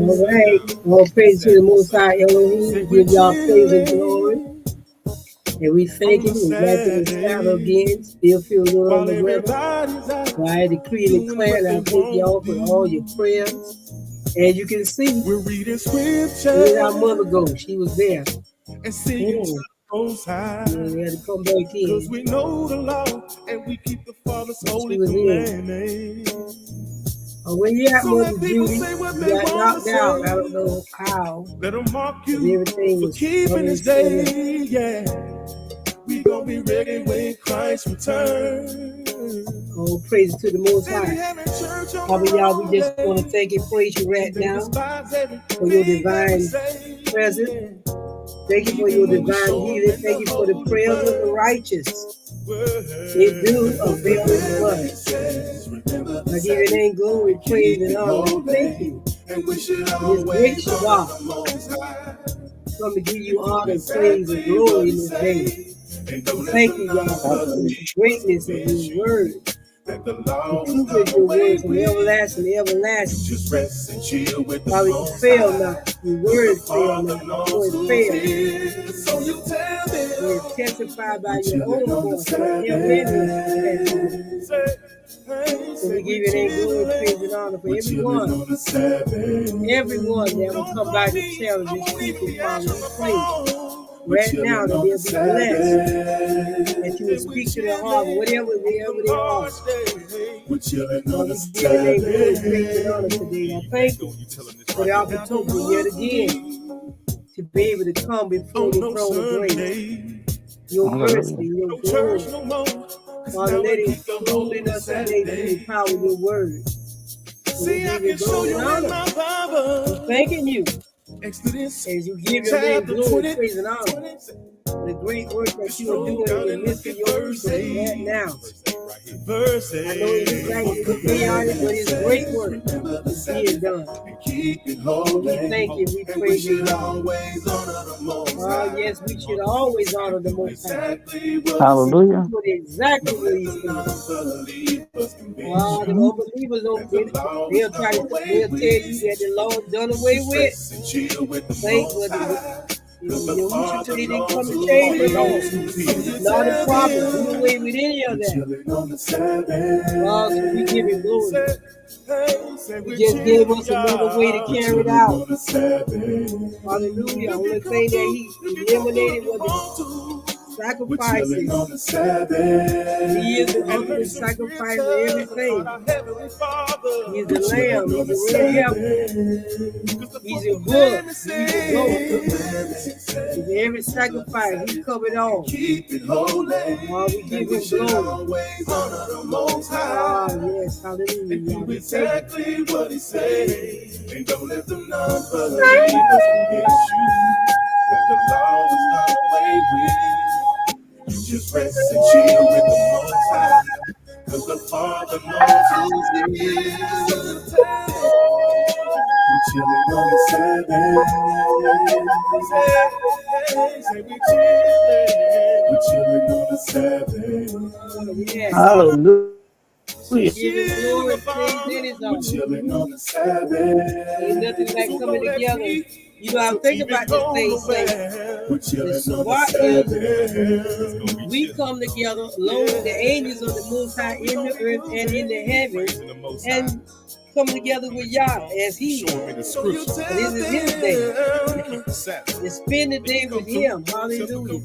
All right. All praise to the Most High Elohim. We give y'all praise and glory. And we thank Him. We're back in the saddle again. Still feel a little under the weather. So I decree and declare, and I thank y'all for all your prayers. As you can see, where did our mother go? She was there. And singing to the Most High. We had to come back in. Because we know the law and we keep the Father's holy commandments. Where you at, Mother Judy? You got knocked out. I don't know how. Let them mark you everything was keeping this day. Yeah, we gonna be ready when Christ returns. Oh, praise to the Most High. Father, y'all, we just want to thank and praise you right now for your divine presence. Thank you for your divine healing. Thank you for the prayers of the righteous. It do avail much. I give your name glory, praise, and honor. Thank you. This great Shabbat. Come to give you honor, praise, and glory in this day. Thank you, God, for the greatness of your word. The truth of your word from everlasting to everlasting. Father, you fail not. Your words fail not. Your word fail. You're testified by your own voice. So we give you name glory, praise, and honor for everyone that will come by to tell this people, Father, we pray right now that they'll be blessed, that you will speak to their heart, whatever they are. Lord, we give you name glory, praise, and honor today. I thank you for the opportunity yet again to be able to come before the throne of grace. Your mercy, your glory. Father, let it flow in us today through the power of your word. See, I can show you in my Bible. We're thanking you as you give your name glory, praise, and honor. The great work that you are doing in the midst of your people right now. I know it's like it's chaotic, but it's great work. He is done. We thank you, we praise you, God. Oh, yes, we should always honor the Most High. Hallelujah. Exactly what He said. The unbelievers don't get it. They'll tell you that the Lord done away with. Thank God. You should say they didn't come to change at all. Not a problem. Do away with any of that. So we give Him glory. He just gave us another way to carry it out. Hallelujah. Only thing that He eliminated was the sacrifices. He is the ultimate sacrifice of everything. He's the lamb. He's the red heifer. He's a bull. He's a goat. With every sacrifice, He covered all. We give Him glory. Yes, hallelujah. Do exactly what He said. And don't let them non-believers convince you that the law is not away with. You just rest and chill with the Most High, cause the Father knows who He is. We're chilling on the Sabbath. We're chilling on the Sabbath. Yes. Hallelujah. We're chilling on the Sabbath. Ain't nothing like coming together. You know, I think about this thing. We come together along with the angels of the Most High in the earth and in the heavens, and come together with Yah as He is. This is His day. To spend the day with Him. Hallelujah.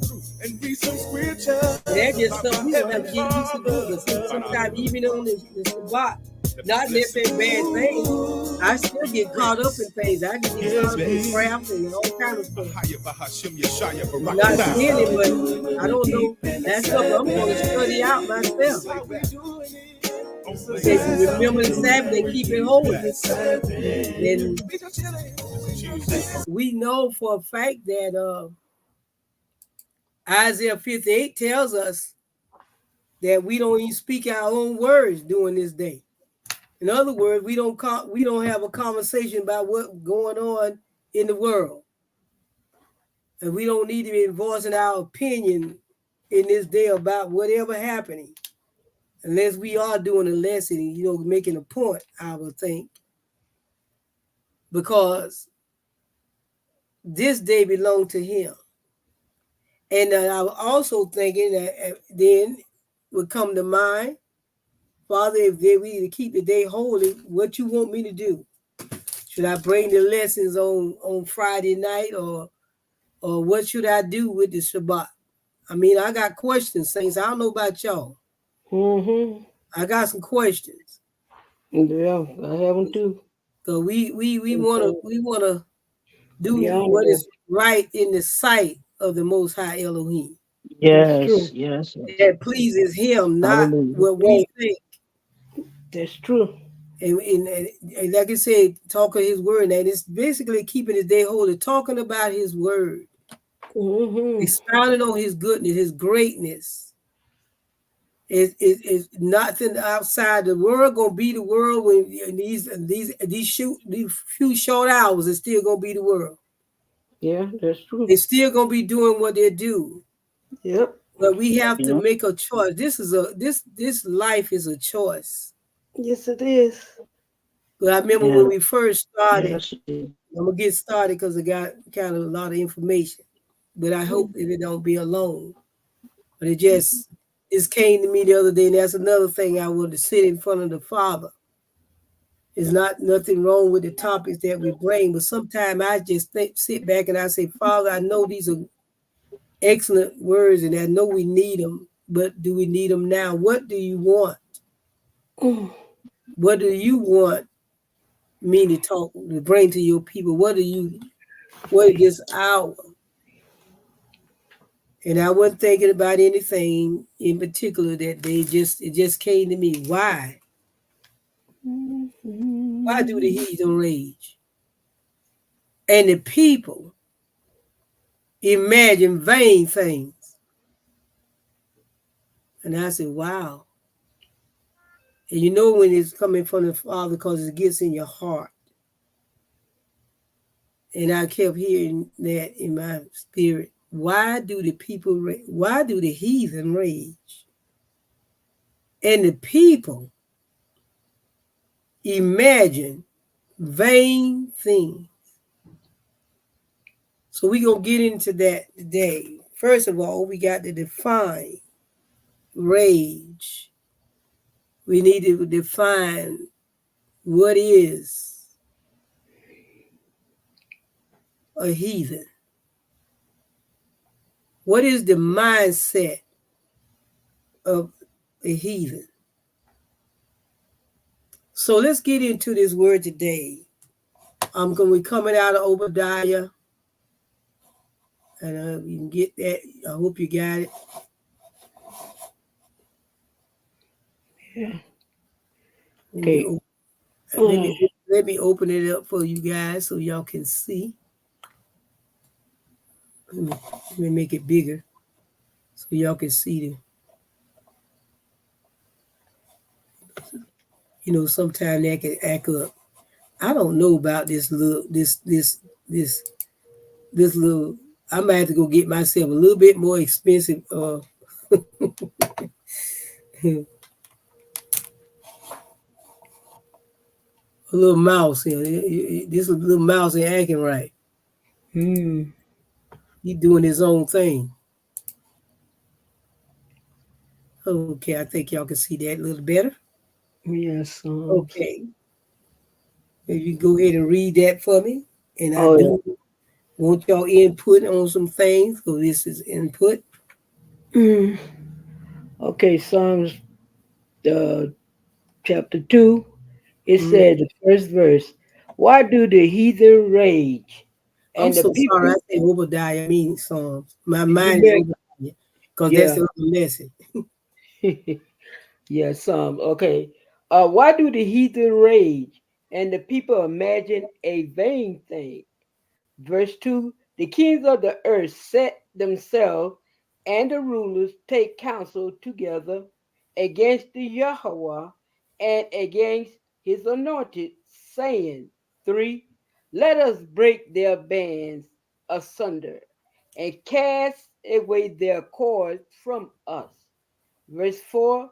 That's just something we don't have to get used to do. But sometimes even on the Shabbat, not necessarily bad things, I still get caught up in things. I can get caught up in craft and all kinds of stuff. Not stealing, but I don't know. That's something I'm going to study out myself. Remember the Sabbath and keep it holy. And we know for a fact that Isaiah 58 tells us that we don't even speak our own words during this day. In other words, we don't have a conversation about what's going on in the world. And we don't need to be voicing our opinion in this day about whatever happening. Unless we are doing a lesson, making a point, I would think. because this day belonged to him. And I was also thinking that then would come to mind, Father, if we to keep the day holy, what you want me to do? Should I bring the lessons on Friday night, or what should I do with the Shabbat? I mean, I got questions, saints. I don't know about y'all. Mm-hmm. I got some questions. Yeah, I haven't too. So we wanna Okay. do Be what honorable. is right in the sight of the Most High Elohim. That's Yes, true. yes, yes, That yes. pleases Him, not Hallelujah. what we Right. think. That's true. And like I said, talking His word, and it's basically keeping His day holy, talking about His word, Mm-hmm. expounding on His goodness, His greatness. Is nothing outside the world gonna be the world when these few short hours. It's still gonna be the world. Yeah, that's true. They're still gonna be doing what they do. Yep. But we have to Yeah. make a choice. This life is a choice. Yes, it is. But I remember Yeah. when we first started. Yes, it is. I'm gonna get started because I got kind of a lot of information. But I hope that it don't be alone. But it came to me the other day, and that's another thing I want to sit in front of the Father. It's not nothing wrong with the topics that we bring, but sometimes I just sit back and I say, Father, I know these are excellent words, and I know we need them, but do we need them now? What do you want? Mm. What do you want me to talk to bring to your people? What is this hour? And I wasn't thinking about anything in particular that it just came to me. Why? Why do the Mhm. heathen rage? And the people imagine vain things. And I said, wow. And you know when it's coming from the Father because it gets in your heart. And I kept hearing that in my spirit. Why do the heathen rage? And the people imagine vain things. So we're going to get into that today. First of all, we got to define rage. We need to define what is a heathen. What is the mindset of a heathen? So let's get into this word today. I'm going to be coming out of Obadiah, and you can get that. I hope you got it. Yeah. Let me Okay. op- let me Mm. let me open it up for you guys so y'all can see. Let me make it bigger so y'all can see the. Sometimes that can act up. I don't know about this little. I might have to go get myself a little bit more expensive a little mouse here. This little mouse ain't acting right. Mm. He doing his own thing. Okay, I think y'all can see that a little better. Yes. Okay, if you go ahead and read that for me, and I Oh yeah. do want y'all input on some things. So this is input. Mm. Okay. Psalms uh, chapter 2. It Mhm. said the first verse. Why do the heathen rage, I'm and the so sorry. I people? said Obadiah. I mean Psalms. My You mind is bet. Obadiah because that's Yeah. the other message. Yeah. Psalms. Okay. Why do the heathen rage, and the people imagine a vain thing? Verse 2, the kings of the earth set themselves, and the rulers take counsel together against the Yahweh and against his anointed, saying, 3, let us break their bands asunder and cast away their cords from us. Verse 4,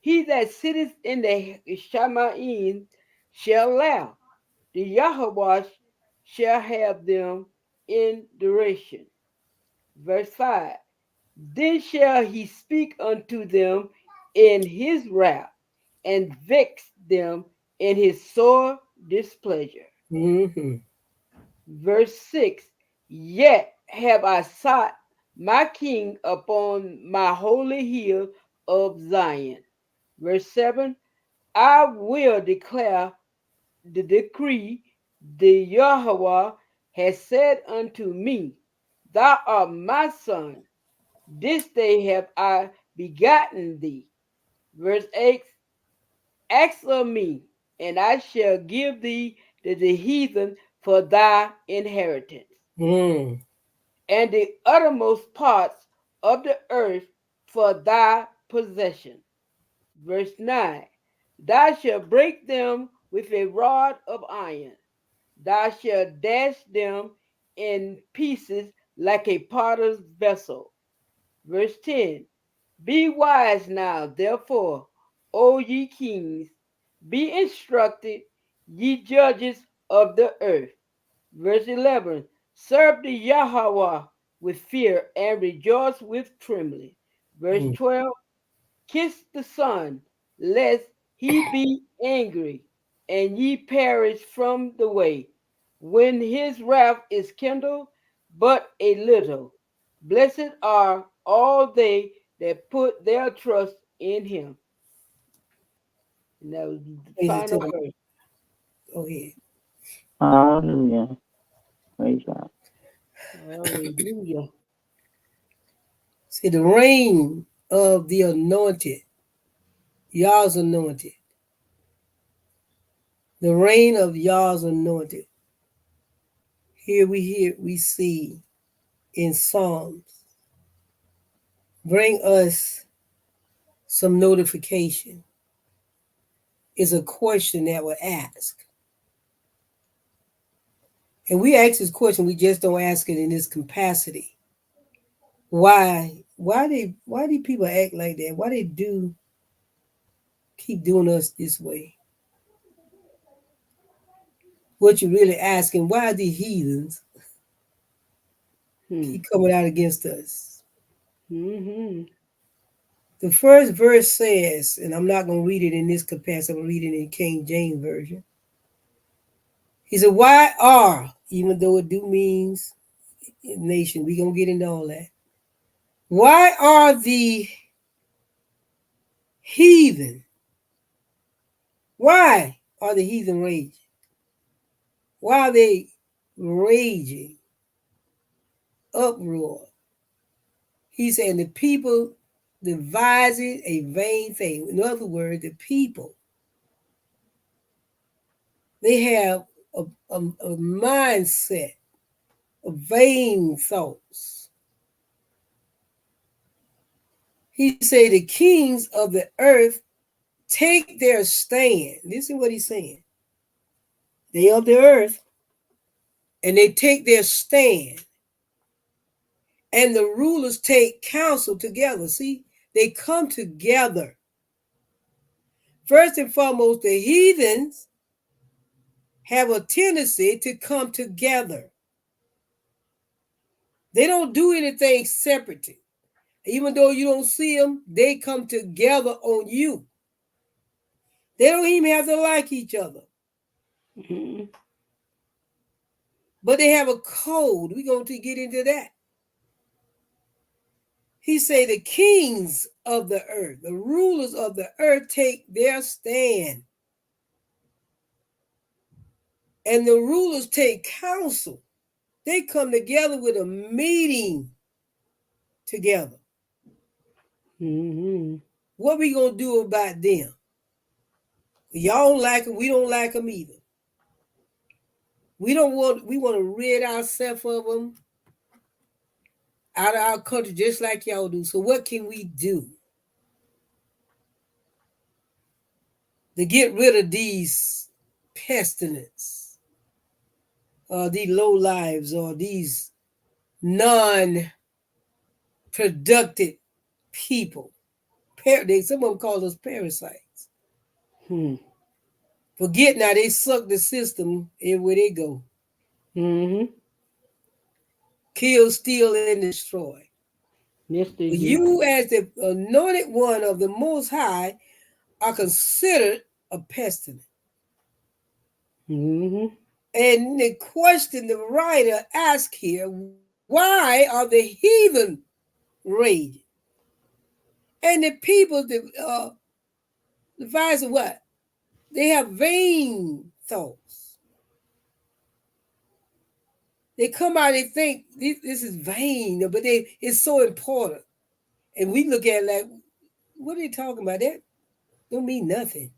he that sitteth in the Shamaim shall laugh. the Yahweh shall have them in duration. Verse 5. Then shall he speak unto them in his wrath, and vex them in his sore displeasure. Mm-hmm. Verse 6. Yet have I sought my king upon my holy hill of Zion. Verse 7. I will declare the decree the Yahweh has said unto me, Thou art my son, this day have I begotten thee. Verse 8. Ask of me, and I shall give thee the heathen for thy inheritance, Mm. and the uttermost parts of the earth for thy possession. Verse 9. Thou shalt break them with a rod of iron, thou shalt dash them in pieces like a potter's vessel. Verse 10. Be wise now, therefore, O ye kings, be instructed, ye judges of the earth. Verse 11. Serve the Yahweh with fear and rejoice with trembling. Verse Mm. 12. Kiss the Son, lest he be angry, and ye perish from the way, when his wrath is kindled but a little. Blessed are all they that put their trust in him. And that was the Praise it to final the verse. Go ahead. Hallelujah. Praise God. Hallelujah. See, the reign of the anointed, Yah's anointed, the reign of Yah's anointed. We see in Psalms, bring us some notification. Is a question that we're asked. And we ask this question, we just don't ask it in this capacity. Why? Why do people act like that? Why they do keep doing us this way? What you're really asking, why the heathens Hmm. keep coming out against us? Mm-hmm. The first verse says, and I'm not going to read it in this capacity, I'm going to read it in King James Version. He said, why are, even though it do means nation, we're going to get into all that. Why are the heathen, why are the heathen raging? Why are they raging, uproar? He said, the people devising a vain thing. In other words, the people, they have a mindset of vain thoughts. He said, the kings of the earth take their stand. Listen what he's saying. They of the earth, and they take their stand. And the rulers take counsel together. See, they come together. First and foremost, the heathens have a tendency to come together. They don't do anything separately. Even though you don't see them, they come together on you. They don't even have to like each other. Mm-hmm. But they have a code. We're going to get into that. He say the kings of the earth, the rulers of the earth take their stand. And the rulers take counsel. They come together with a meeting together. Mm-hmm. What we going to do about them? Y'all don't like them. We don't like them either. We want to rid ourselves of them out of our country just like y'all do. So what can we do to get rid of these pestilence, these low lives, or these non-productive people? Some of them call us parasites. Hmm. Forget now, they suck the system everywhere they go. Mm-hmm. Kill, steal, and destroy. Yes, they But do. you, as the anointed one of the Most High, are considered a pestilence. Mm-hmm. And the question the writer asks here, why are the heathen raging? And the people, the vice of what? They have vain thoughts. They come out and think this is vain, but it's so important. And we look at it like, what are they talking about? That don't mean nothing.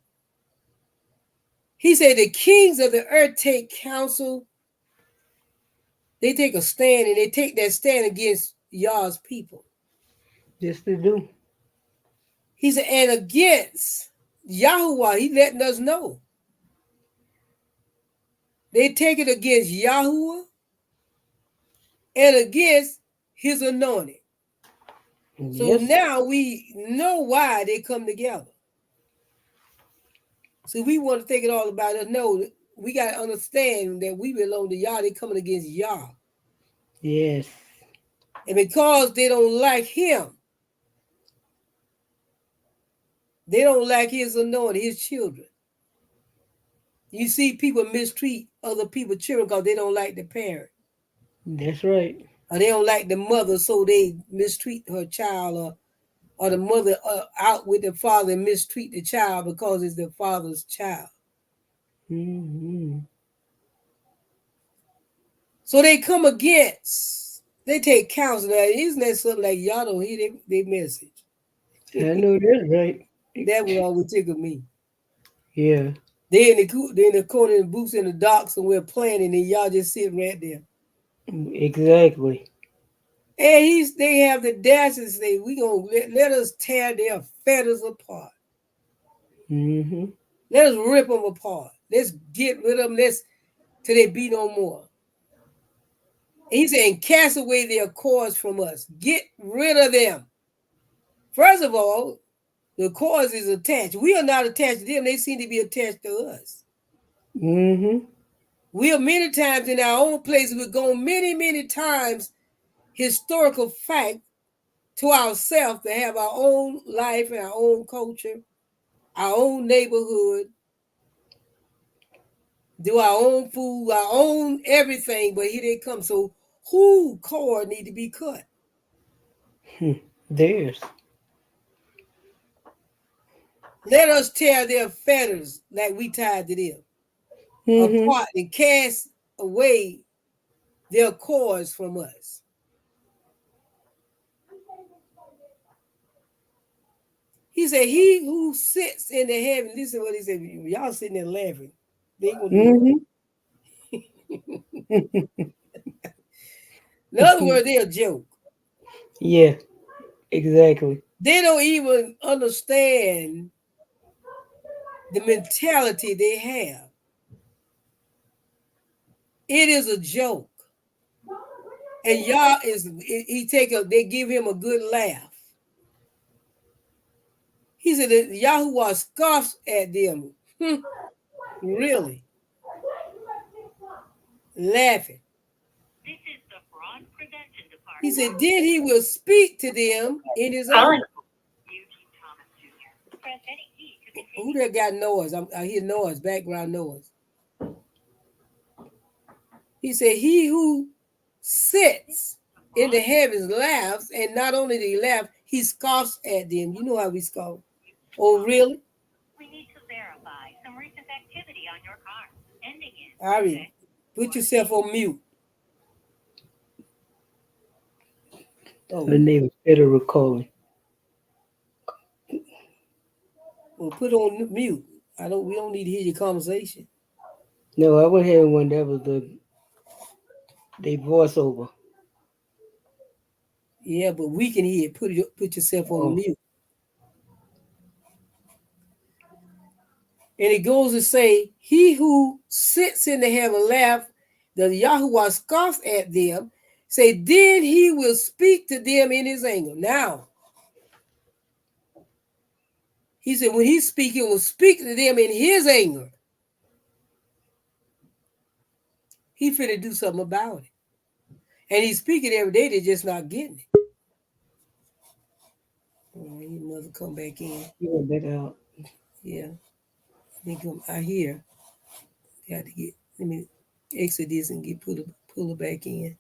He said the kings of the earth take counsel. They take a stand, and they take that stand against Yah's people. Yes, they do. He said, and against Yahuwah, he letting us know. They take it against Yahuwah and against his anointed. So Yes. now we know why they come together. So we want to think it all about us. No, we got to understand that we belong to Yah. They coming against Yah. Yes. And because they don't like him, they don't like his anointed, his children. You see people mistreat other people's children because they don't like the parent. That's right. Or they don't like the mother, so they mistreat her child, or the mother out with the father and mistreat the child because it's the father's child. Mm-hmm. So they come against, they take counsel. Now, isn't that something like y'all don't hear their message? I know that's right. That would always tickle me. Yeah. They in the corner in the booths in the docks and we're playing, and then y'all just sitting right there. Exactly. And they have the dash to say, we gonna let us tear their feathers apart. Mm-hmm. Let us rip them apart. Let's get rid of them. Let's till they be no more. And he's saying, cast away their cords from us. Get rid of them. First of all, the cords is attached. We are not attached to them. They seem to be attached to us. Mm-hmm. We are many times in our own places. We've gone many, many times historical fact to ourselves to have our own life and our own culture, our own neighborhood, do our own food, our own everything, but here they come. So who cord need to be cut? Theirs. Let us tear their fetters like we tied to them Mm-hmm. apart and cast away their cords from us. He said, he who sits in the heaven, listen to what he said. Y'all sitting there laughing. They ain't gonna do Mm-hmm. it. In other words, they're a joke. Yeah. Exactly. They don't even understand the mentality they have. It is a joke. And y'all they give him a good laugh. He said that Yahuwah scoffs at them. Really? Laughing. He said, then he will speak to them in his anger. Who that got noise? I hear noise, background noise. He said, he who sits in the heavens laughs, and not only did he laugh, he scoffs at them. You know how we scoff. Oh, really? Ari, put yourself on mute. Oh, Her name is Federal Calling. well, put on mute. We don't need to hear your conversation. No, I was hearing one that was the voiceover. Yeah, but we can hear it. Put yourself on Oh. mute. And it goes to say, he who sits in the heaven laugh, the Yahuwah scoffs at them, say, then he will speak to them in his anger. Now, he said, when he's speaking, he will speak to them in his anger. He finna do something about it. And he's speaking every day, they're just not getting it. Oh, he must come back in. You went back out. Yeah. I think I hear. Got to get, let me exit this and pull it back in.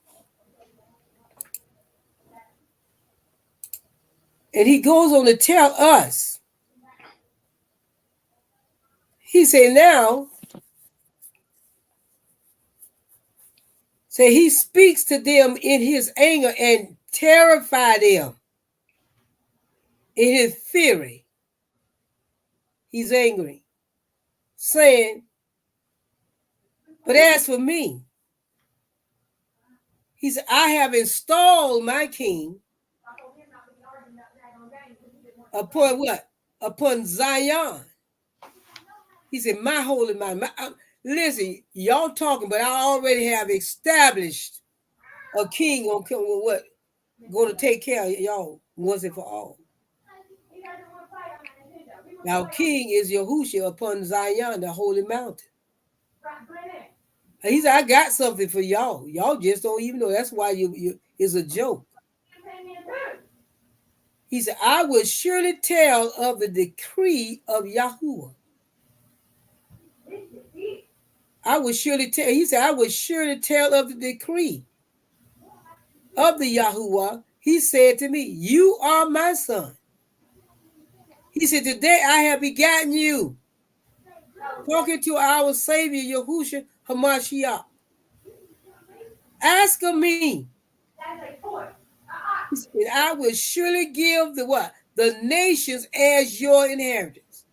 And he goes on to tell us. He said now, say he speaks to them in his anger and terrify them in his fury. He's angry, saying, but as for me, he said, I have installed my king upon what? Upon Zion. He said, my holy mountain. Listen, y'all talking, but I already have established a king on what? Going to take care of y'all once and for all. Now, king is Yahushua upon Zion, the holy mountain. He said, I got something for y'all. Y'all just don't even know. That's why you it's a joke. He said, I will surely tell of the decree of Yahuwah. I will surely tell. He said, I will surely tell of the decree of the Yahuwah. He said to me, you are my son. He said, today I have begotten you. Talking to our Savior, Yahushua HaMashiach. Ask of me. He said, I will surely give the what? The nations as your inheritance.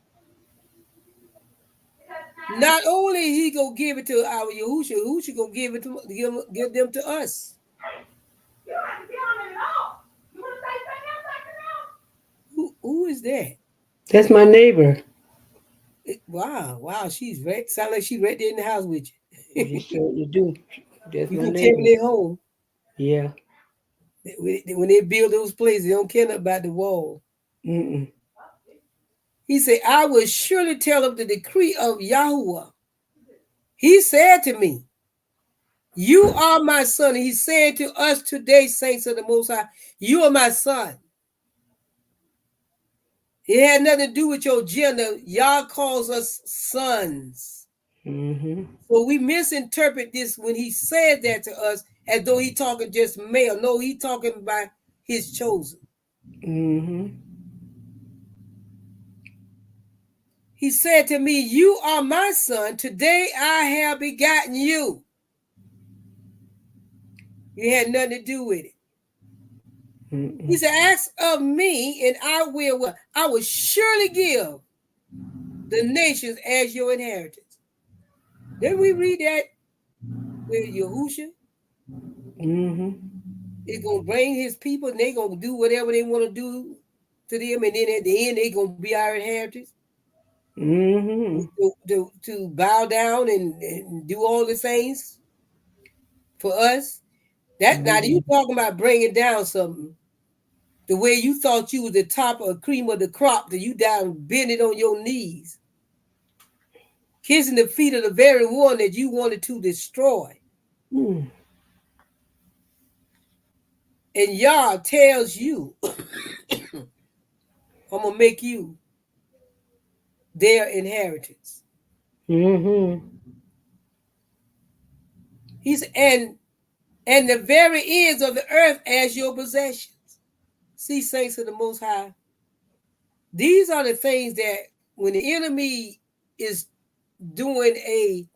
Not only he gonna give it to our Yahushua gonna give it to give them to us. Who is that? That's my neighbor. Wow, she's right. Sound like she's right there in the house with you. You do. That's You my can neighbor. tell me they're home. Yeah. When they build those places, they don't care about the wall. Mm-mm. He said, I will surely tell of the decree of Yahuwah. He said to me, you are my son. And he's saying to us today, saints of the Most High, you are my son. It had nothing to do with your gender. Yah calls us sons. Mm-hmm. So we misinterpret this when he said that to us as though he talking just male. No, he talking about his chosen. Mm-hmm. He said to me, you are my son. Today I have begotten you. You had nothing to do with it. Mm-mm. He said, ask of me and I will surely give the nations as your inheritance. Didn't we read that with Yahushua? Mm-hmm. It's going to bring his people and they're going to do whatever they want to do to them. And then at the end, they're going to be our inheritance. Mm-hmm. To bow down and do all the things for us. That now you talking about bringing down something. The way you thought you was the top of cream of the crop, that you down bending on your knees, kissing the feet of the very one that you wanted to destroy. Mm. And Yah tells you, I'm gonna make you their inheritance. Mm-hmm. He's and the very ends of the earth as your possessions. See, saints of the Most High, these are the things that when the enemy is doing a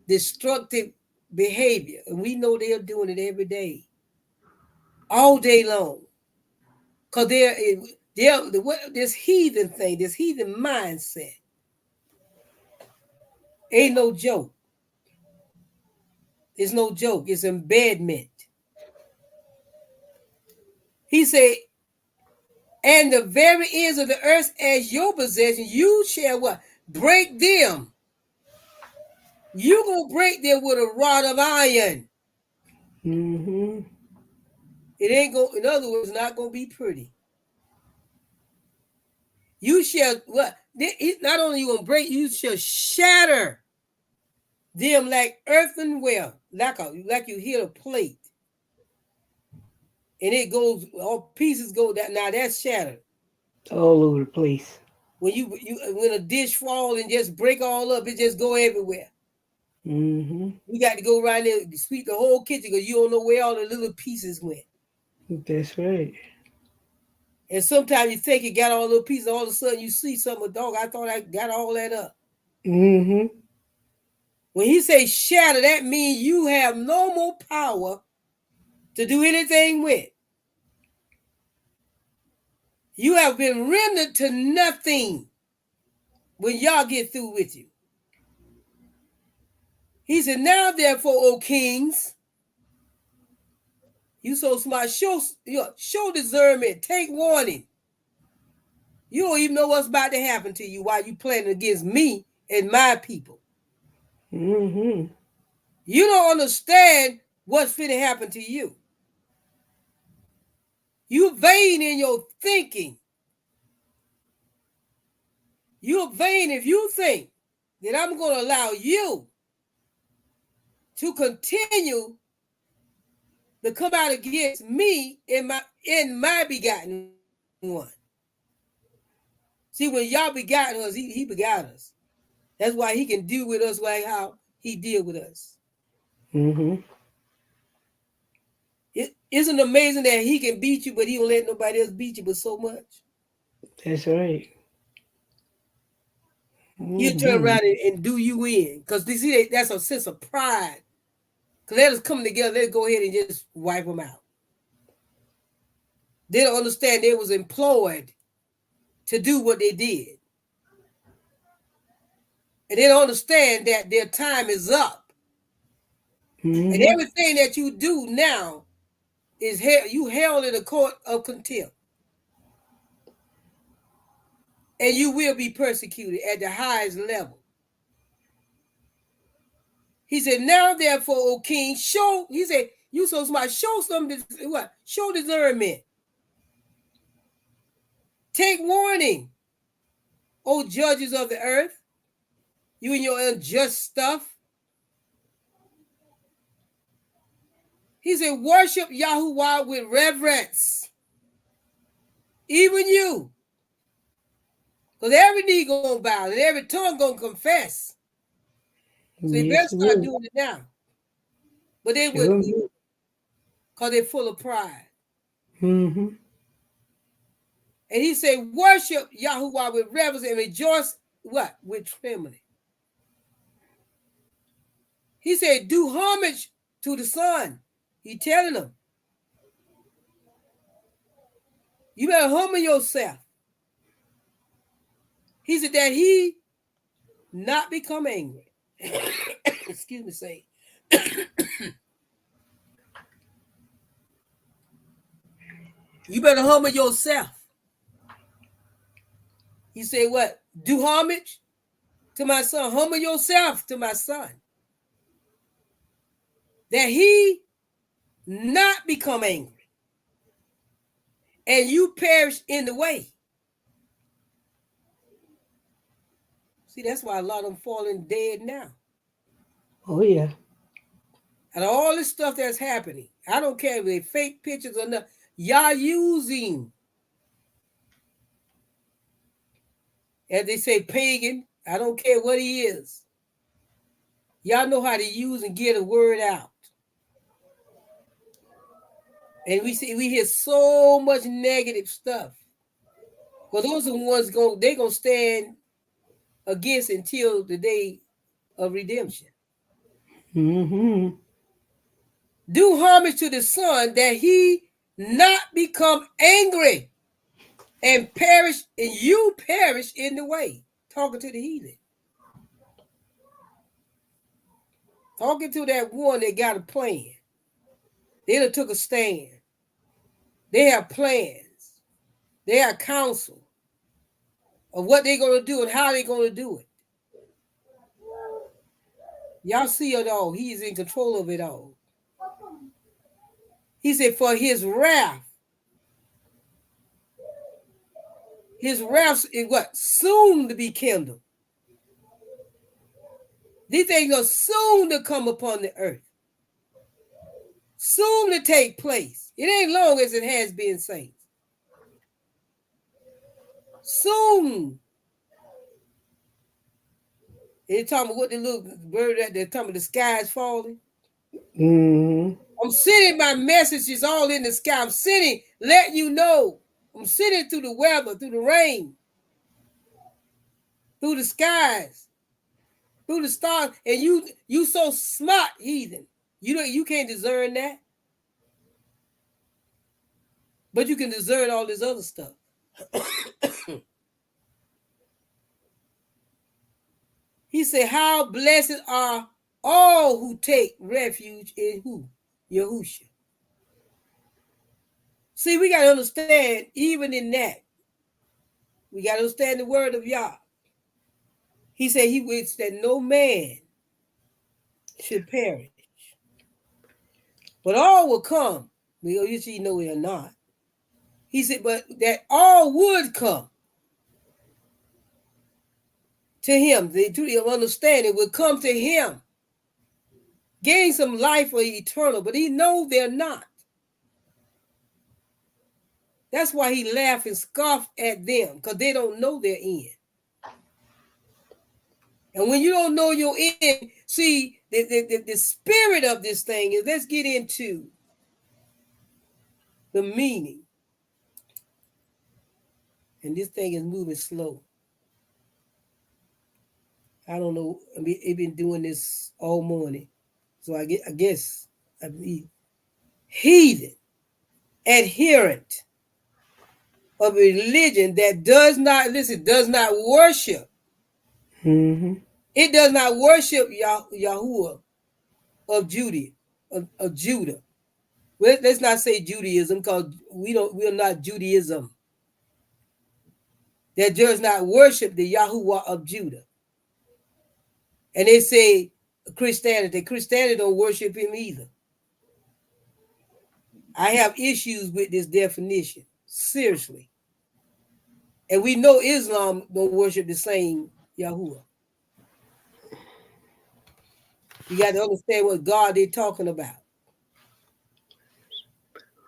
destructive behavior, and we know they're doing it every day, all day long, because they're this heathen thing, this heathen mindset, ain't no joke. It's no joke. It's embedment. He said, and the very ends of the earth as your possession, you shall what? Break them. You gonna break them with a rod of iron. Mm-hmm. It ain't going. In other words, not gonna be pretty. You shall what? Not only you gonna break, you shall shatter them like earthenware, like you hit a plate, and it goes, all pieces go down. Now that's shattered. All over the place. When a dish fall and just break all up, it just go everywhere. Mm-hmm. You got to go around there and sweep the whole kitchen because you don't know where all the little pieces went. That's right. And sometimes you think you got all the little pieces, all of a sudden you see something, dog, I thought I got all that up. Mm-hmm. When he says shatter, that means you have no more power to do anything with. You have been rendered to nothing when y'all get through with you. He said, now therefore, O kings, you so smart, show discernment, take warning. You don't even know what's about to happen to you while you planning against me and my people. Mm-hmm. You don't understand what's finna happen to you. You vain in your thinking. You're vain if you think that I'm going to allow you to continue to come out against me in my begotten one. See, when y'all begotten us, he begot us. That's why he can deal with us like how he deal with us. Mm-hmm. It isn't amazing that he can beat you, but he don't let nobody else beat you but so much. That's right. He'll turn Mm-hmm. around and do you in. Because you see, that's a sense of pride. Because let us come together, let's go ahead and just wipe them out. They don't understand they was employed to do what they did. And they don't understand that their time is up. Mm-hmm. And everything that you do now is you held in a court of contempt. And you will be persecuted at the highest level. He said, now therefore, O king, show, he said, you so smart, show some, what? Show discernment. Take warning, O judges of the earth, you and your unjust stuff. He said, worship Yahuwah with reverence. Even you. Because every knee gonna bow and every tongue gonna confess. So they better start doing it now. But they wouldn't do it because they're full of pride. Mm-hmm. And he said, worship Yahuwah with reverence and rejoice what? With trembling. He said, do homage to the Son. He telling them, you better humble yourself. He said that he not become angry. Excuse me, say. You better humble yourself. He said what? Do homage to my son. Humble yourself to my son. That he not become angry. And you perish in the way. See, that's why a lot of them falling dead now. Oh, yeah. And all this stuff that's happening, I don't care if they fake pictures or not, y'all using, as they say, pagan, I don't care what he is. Y'all know how to use and get a word out. And we hear so much negative stuff. Well, those are the ones they're gonna stand against until the day of redemption. Mm-hmm. Do homage to the Son that he not become angry and perish, and you perish in the way. Talking to the heathen. Talking to that one that got a plan. They done took a stand. They have plans. They have counsel of what they're going to do and how they're going to do it. Y'all see it all. He's in control of it all. He said, for his wrath is what? Soon to be kindled. These things are soon to come upon the earth. Soon to take place. It ain't long as it has been, saints. Soon. They're talking about what the little bird that they're talking about the sky is falling. Mm-hmm. I'm sending my messages all in the sky. I'm sending, letting you know. I'm sending through the weather, through the rain, through the skies, through the stars. And you so smart, heathen. You can't discern that. But you can discern all this other stuff. He said, how blessed are all who take refuge in who? Yahushua. See, we got to understand, even in that, we got to understand the word of Yah. He said he wished that no man should perish. But all will come. We usually know they are not. He said, but that all would come to him. The truth of understanding would come to him. Gain some life for eternal, but he knows they're not. That's why he laughed and scoffed at them, because they don't know their end. And when you don't know your end, see, the spirit of this thing is, let's get into the meaning. And this thing is moving slow. I don't know. I mean, it's been doing this all morning. So I guess I believe heathen, adherent of a religion that does not worship. Mm-hmm. It does not worship Yahuwah of Judah, of Judah. Let's not say Judaism, because we're not Judaism. That does not worship the Yahuwah of Judah. And they say Christianity don't worship him either. I have issues with this definition, seriously. And we know Islam don't worship the same Yahuwah. You got to understand what God they're talking about.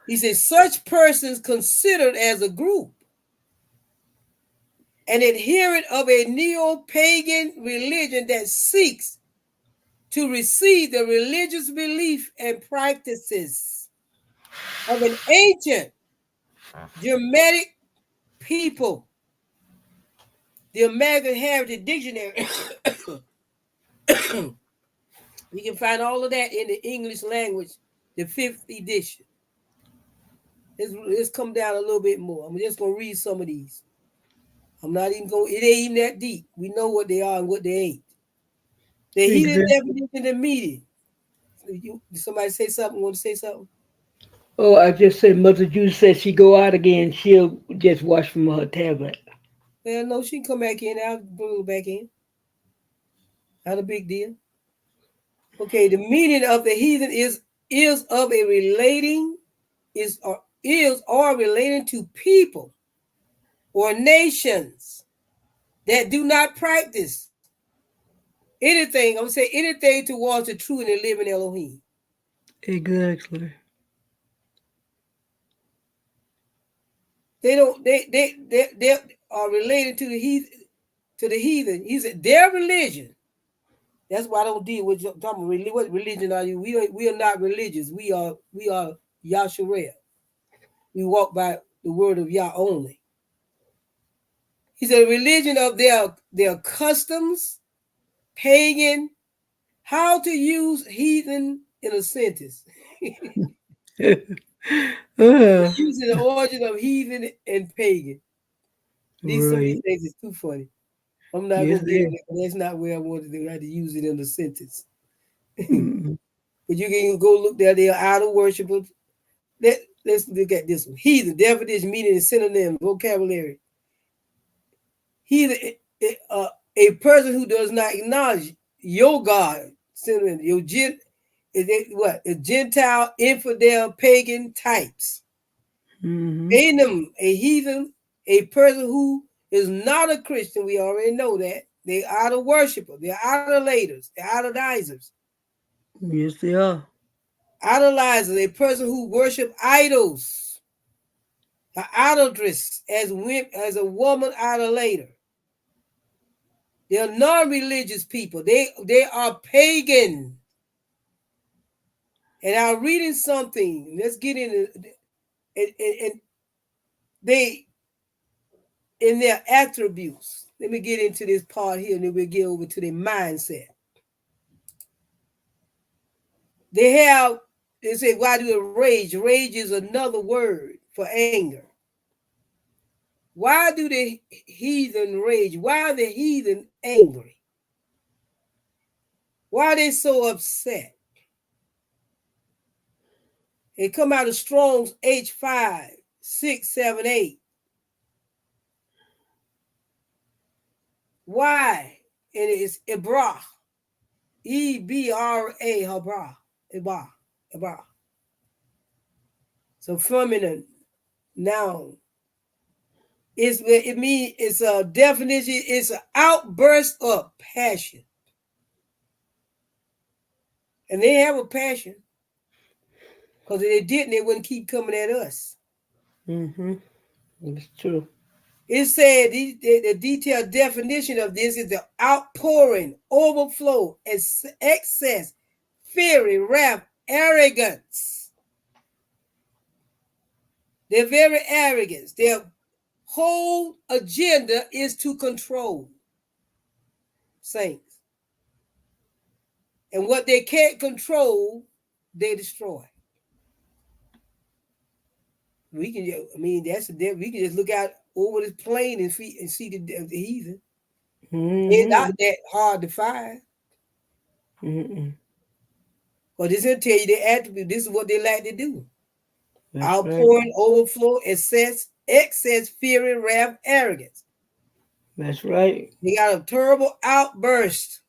He says, such persons considered as a group, an adherent of a neo-pagan religion that seeks to receive the religious belief and practices of an ancient Germanic people. The American Heritage Dictionary. You can find all of that in the English language, the 5th edition. Let's come down a little bit more. I'm just going to read some of these. I'm not even going, it ain't even that deep. We know what they are and what they ain't. The heathen definition of meeting. Somebody say something? Want to say something? Oh, I just said Mother Juice said she go out again. She'll just watch from her tablet. Well, no, she can come back in. I'll bring her back in. Not a big deal. Okay, the meaning of the heathen is of a relating, is or relating to people or nations that do not practice anything. I'm gonna say anything towards the true and the living Elohim. Exactly. They don't. They are related to the heathen. To the heathen, he said their religion. That's why I don't deal with talking. What religion are you? We are not religious. We are Yahshua. We walk by the word of Yah only. He said religion of their customs, pagan. How to use heathen in a sentence. Using the origin of heathen and pagan. Some of these things is too funny. I'm not going to get it. That's not where I wanted to. I had to use it in a sentence. But you can go look there. They are idol worshipers. Let's look at this one. Heathen, definition, meaning, and synonym, vocabulary. Heathen, a person who does not acknowledge your God, synonym, a Gentile, infidel, pagan types. A heathen, a person who is not a Christian. We already know that. They idol worshippers. They're idolaters. They're idolizers. Yes, they are. Idolizer, a person who worship idols. An idolatress, as a woman idolater. They're non-religious people. They are pagan. And I'm reading something. Let's get into and they in their attributes. Let me get into this part here, and then we'll get over to their mindset. They say, why do it rage? Rage is another word for anger. Why do the heathen rage? Why are the heathen angry? Why are they so upset? It come out of Strong's H5678. Why? And it's Ibra. Ebra. Ibra. So feminine noun. It's a definition, it's an outburst of passion. And they have a passion. Because if they didn't, they wouldn't keep coming at us. Mm-hmm. It's true. It said the detailed definition of this is the outpouring, overflow, excess, fury, wrath, arrogance. They're very arrogant. Their whole agenda is to control saints. And what they can't control, they destroy. We can just look out over this plain and see the heathen. Mm-hmm. It's not that hard to find. Mm-mm. But this will tell you the attribute. This is what they like to do. That's Outpouring, right. overflow, excess, fury, wrath, arrogance. That's right. They got a terrible outburst.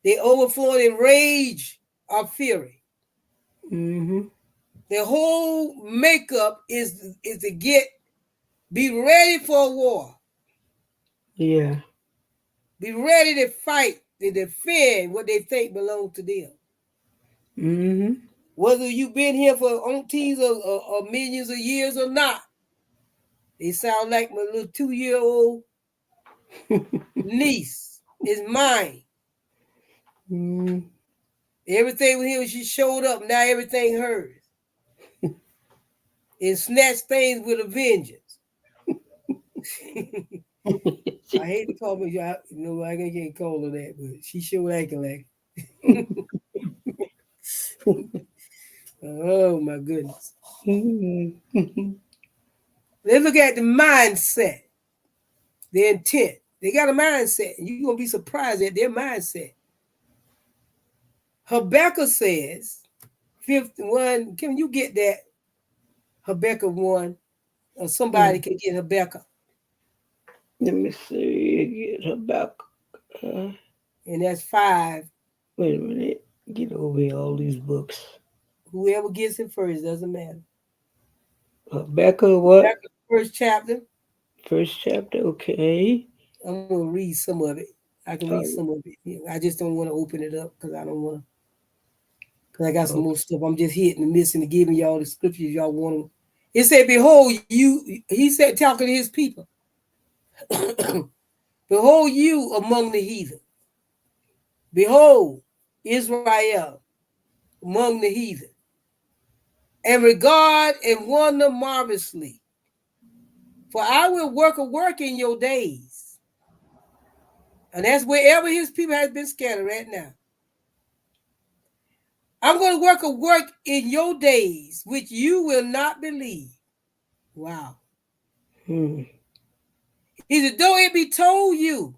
They overflow in rage or fury. Mm-hmm. Their whole makeup is to be ready for a war. Yeah. Be ready to fight, to defend what they think belongs to them. Mm-hmm. Whether you've been here for umpteens or millions of years or not, they sound like my little 2-year-old niece is mine. Mm-hmm. Everything with him, she showed up. Now everything hers. And snatched things with a vengeance. I hate to call me, I can't call her that, but she sure acting like. Oh my goodness. Let's look at the mindset, the intent. They got a mindset, and you're gonna be surprised at their mindset. Habakkuk says, 51. Can you get that? Habakkuk 1, or somebody can get Habakkuk. Let me see. Get Habakkuk. And that's 5. Wait a minute. Get over here, all these books. Whoever gets it first, doesn't matter. Habakkuk what? Habakkuk, first chapter. First chapter, okay. I'm going to read some of it. I can read some of it. I just don't want to open it up because I don't want to. Because I got some more stuff. I'm just hitting and missing and giving y'all the scriptures y'all want to. It said, behold, he said, talking to his people. Behold you among the heathen. Behold, Israel among the heathen. And regard and wonder marvelously. For I will work a work in your days. And that's wherever his people has been scattered right now. I'm going to work a work in your days, which you will not believe. Wow. He said, though it be told you.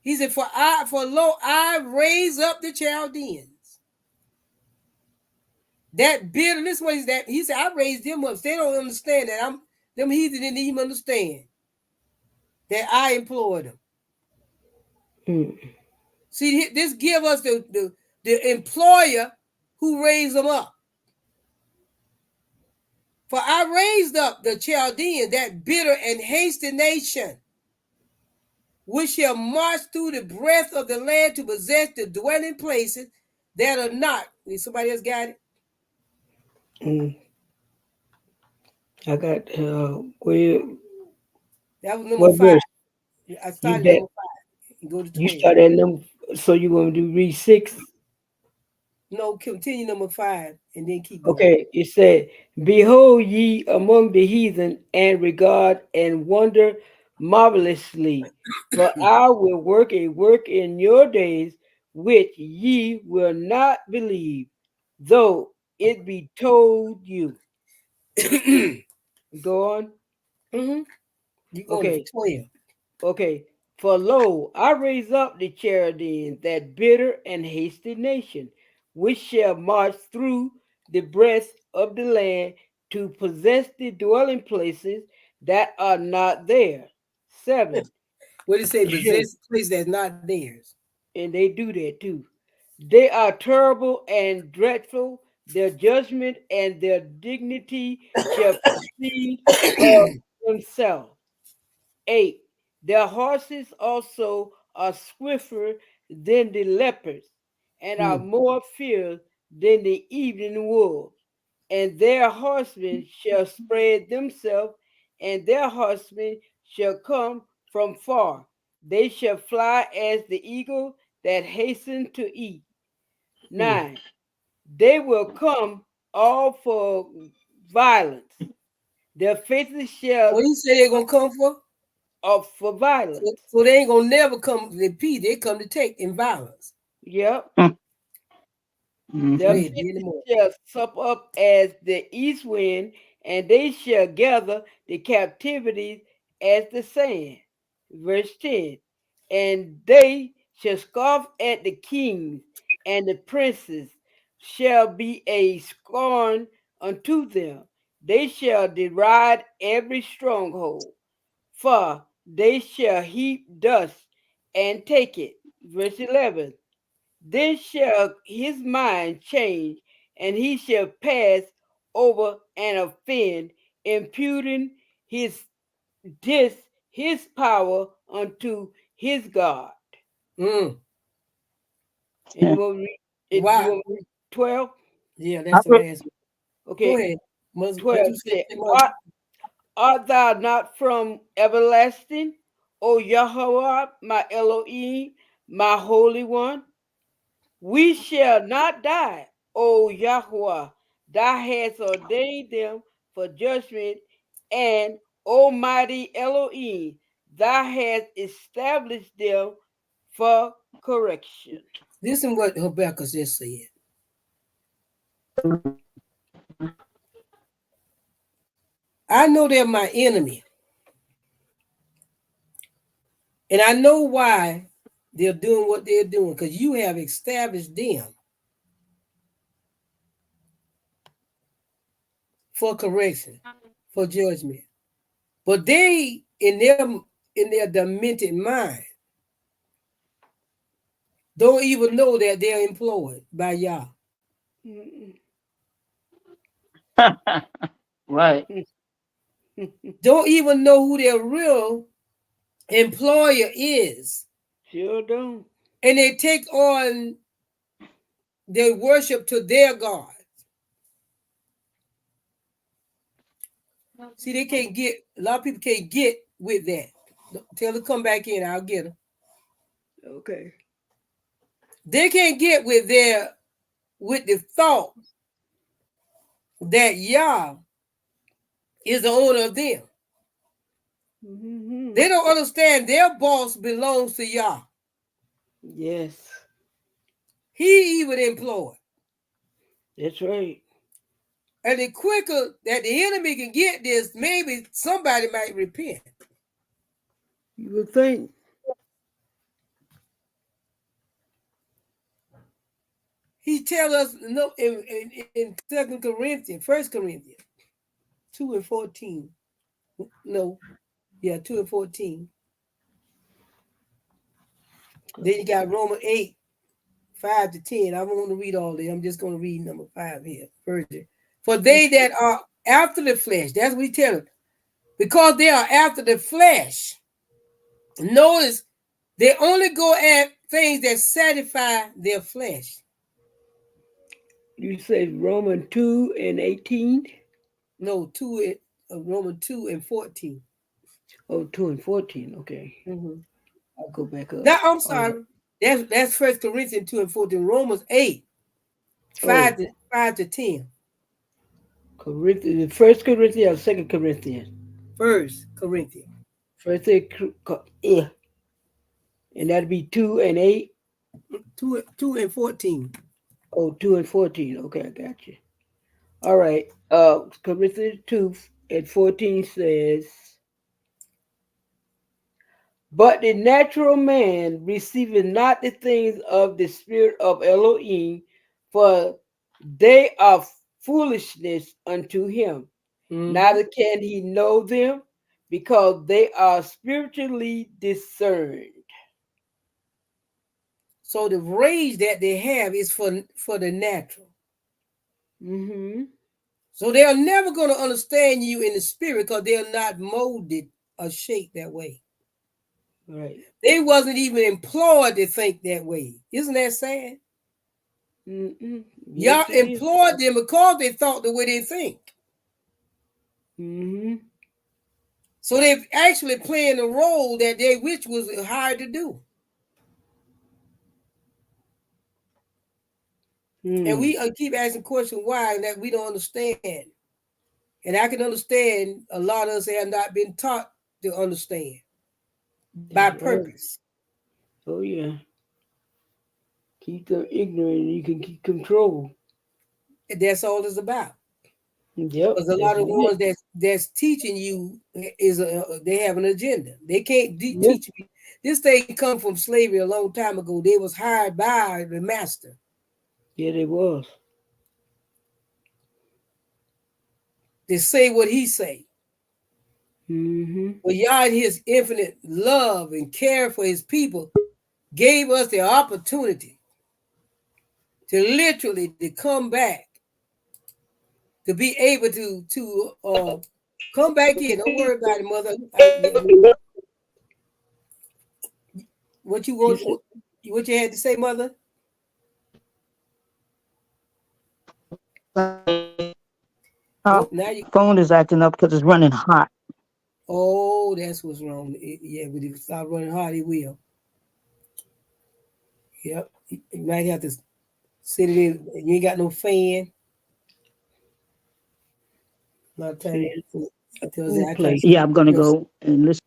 He said, for lo, I raise up the Chaldeans. That bitterness, what is that? He said, I raised them up. They don't understand that. Them heathen didn't even understand that I employed them. See, this give us the employer who raised them up. For I raised up the Chaldeans, that bitter and hasty nation. which shall march through the breadth of the land to possess the dwelling places that are not. Somebody else got it? Mm, I got where That was number what 5. verse? I You started that number 5 and go to you 12. start at number. So you want to do read 6? No, continue number 5 and then keep going. Okay, it said, "Behold ye among the heathen, and regard and wonder marvelously, for I will work a work in your days which ye will not believe, though it be told you." Go on. Mm-hmm. You going to Okay, 12. okay. For lo, I raise up the Chaldeans, that bitter and hasty nation, which shall march through the breadth of the land to possess the dwelling places that are not there. 7. What it say? Possess a place that's not theirs. And they do that too. They are terrible and dreadful. Their judgment and their dignity shall proceed of themselves. 8. Their horses also are swifter than the leopards, and are Mm. more fierce than the evening wolves. And their horsemen shall spread themselves, and their horsemen shall come from far. They shall fly as the eagle that hasten to eat. Mm. 9. They will come all for violence. Their faces shall What you say they're gonna come for? up for So, violence. so they ain't gonna never come to peace. They come to take in violence. Yep. Go Their Mm-hmm. ahead, read faces more. shall sup up as the east wind, and they shall gather the captivities as the sand. Verse 10. And they shall scoff at the kings, and the princes shall be a scorn unto them. They shall deride every stronghold, for they shall heap dust and take it. Verse 11. Then shall his mind change, and he shall pass over and offend, imputing his this his power unto his God. Mm. And you want me you Why? want me 12? Yeah, I that's the re- last one. Go Okay, ahead. What 12 you said, say, Mother? art thou not from everlasting, O Yahweh, my Elohim, my Holy One? We shall not die, O Yahweh. Thou hast ordained them for judgment, and Almighty Elohim, thou hast established them for correction. Listen what Habakkuk just said. I know they're my enemy, and I know why they're doing what they're doing, because you have established them for correction, for judgment. But they, in their demented mind, don't even know that they're employed by Yah. Mm-mm. right. Don't even know who their real employer is. Sure don't. And they take on their worship to their God. See, they can't get, a lot of people can't get with that. Tell her come back in, I'll get her. Okay. They can't get with the thought that Yah is the owner of them. Mm-hmm. They don't understand their boss belongs to Yah. Yes, He even employed. that's right. And the quicker that the enemy can get this, maybe somebody might repent. You would think. He tells us no in 2 Corinthians, 1 Corinthians 2 and 14. No, yeah, 2 and 14. Then you got Romans 8, 5 to 10. I don't want to read all that. I'm just going to read number 5 here. Version. For they that are after the flesh, that's what he tells us. Because they are after the flesh. Notice They only go at things that satisfy their flesh. You said Romans 2:18? No, Romans 2:14. Oh, 2 and 14. Okay. Mm-hmm. I'll go back up. That I'm All right. sorry. That's 1 Corinthians 2:14. Romans 8, Oh, 5 to 10. Corinthians, First Corinthians or Second Corinthians? 1 Corinthians. First, yeah, and that'd be 2 and 8. 2 and 14. Oh, 2 and 14. Okay, I got you. All right. Corinthians 2:14 says, "But the natural man receiveth not the things of the Spirit of Elohim, for they are foolishness unto him. Mm-hmm. Neither can he know them, because they are spiritually discerned." So the rage that they have is for the natural. Mm-hmm. So they're never going to understand you in the spirit because they're not molded or shaped that way. Right. They wasn't even employed to think that way. Isn't that sad? Mm-mm. Yes, Y'all it is. employed them because they thought the way they think. Mm-hmm. So they're actually playing a role that they wish was hard to do. And we keep asking questions why that we don't understand. And I can understand a lot of us have not been taught to understand by That's right. purpose. Oh yeah. Keep them ignorant and you can keep control. And that's all it's about. Yep, Because a that's lot of it. ones that's teaching you they have an agenda. They can't Yeah, teach you. This thing come from slavery a long time ago. They was hired by the master yeah, they was. to say what he say. Mm-hmm. But Yah, in his infinite love and care for his people, gave us the opportunity to literally to come back, to be able to come back in. Don't worry about it, mother. What you You want? said, What you had to say, mother? Oh, now you. Phone is acting up because it's running hot. Oh, that's what's wrong. Yeah, but if it start running hard, it will. Yep. You might have to sit it in. You ain't got no fan. A lot of time said it tells you food I try to place. Yeah, I'm gonna sit go and listen.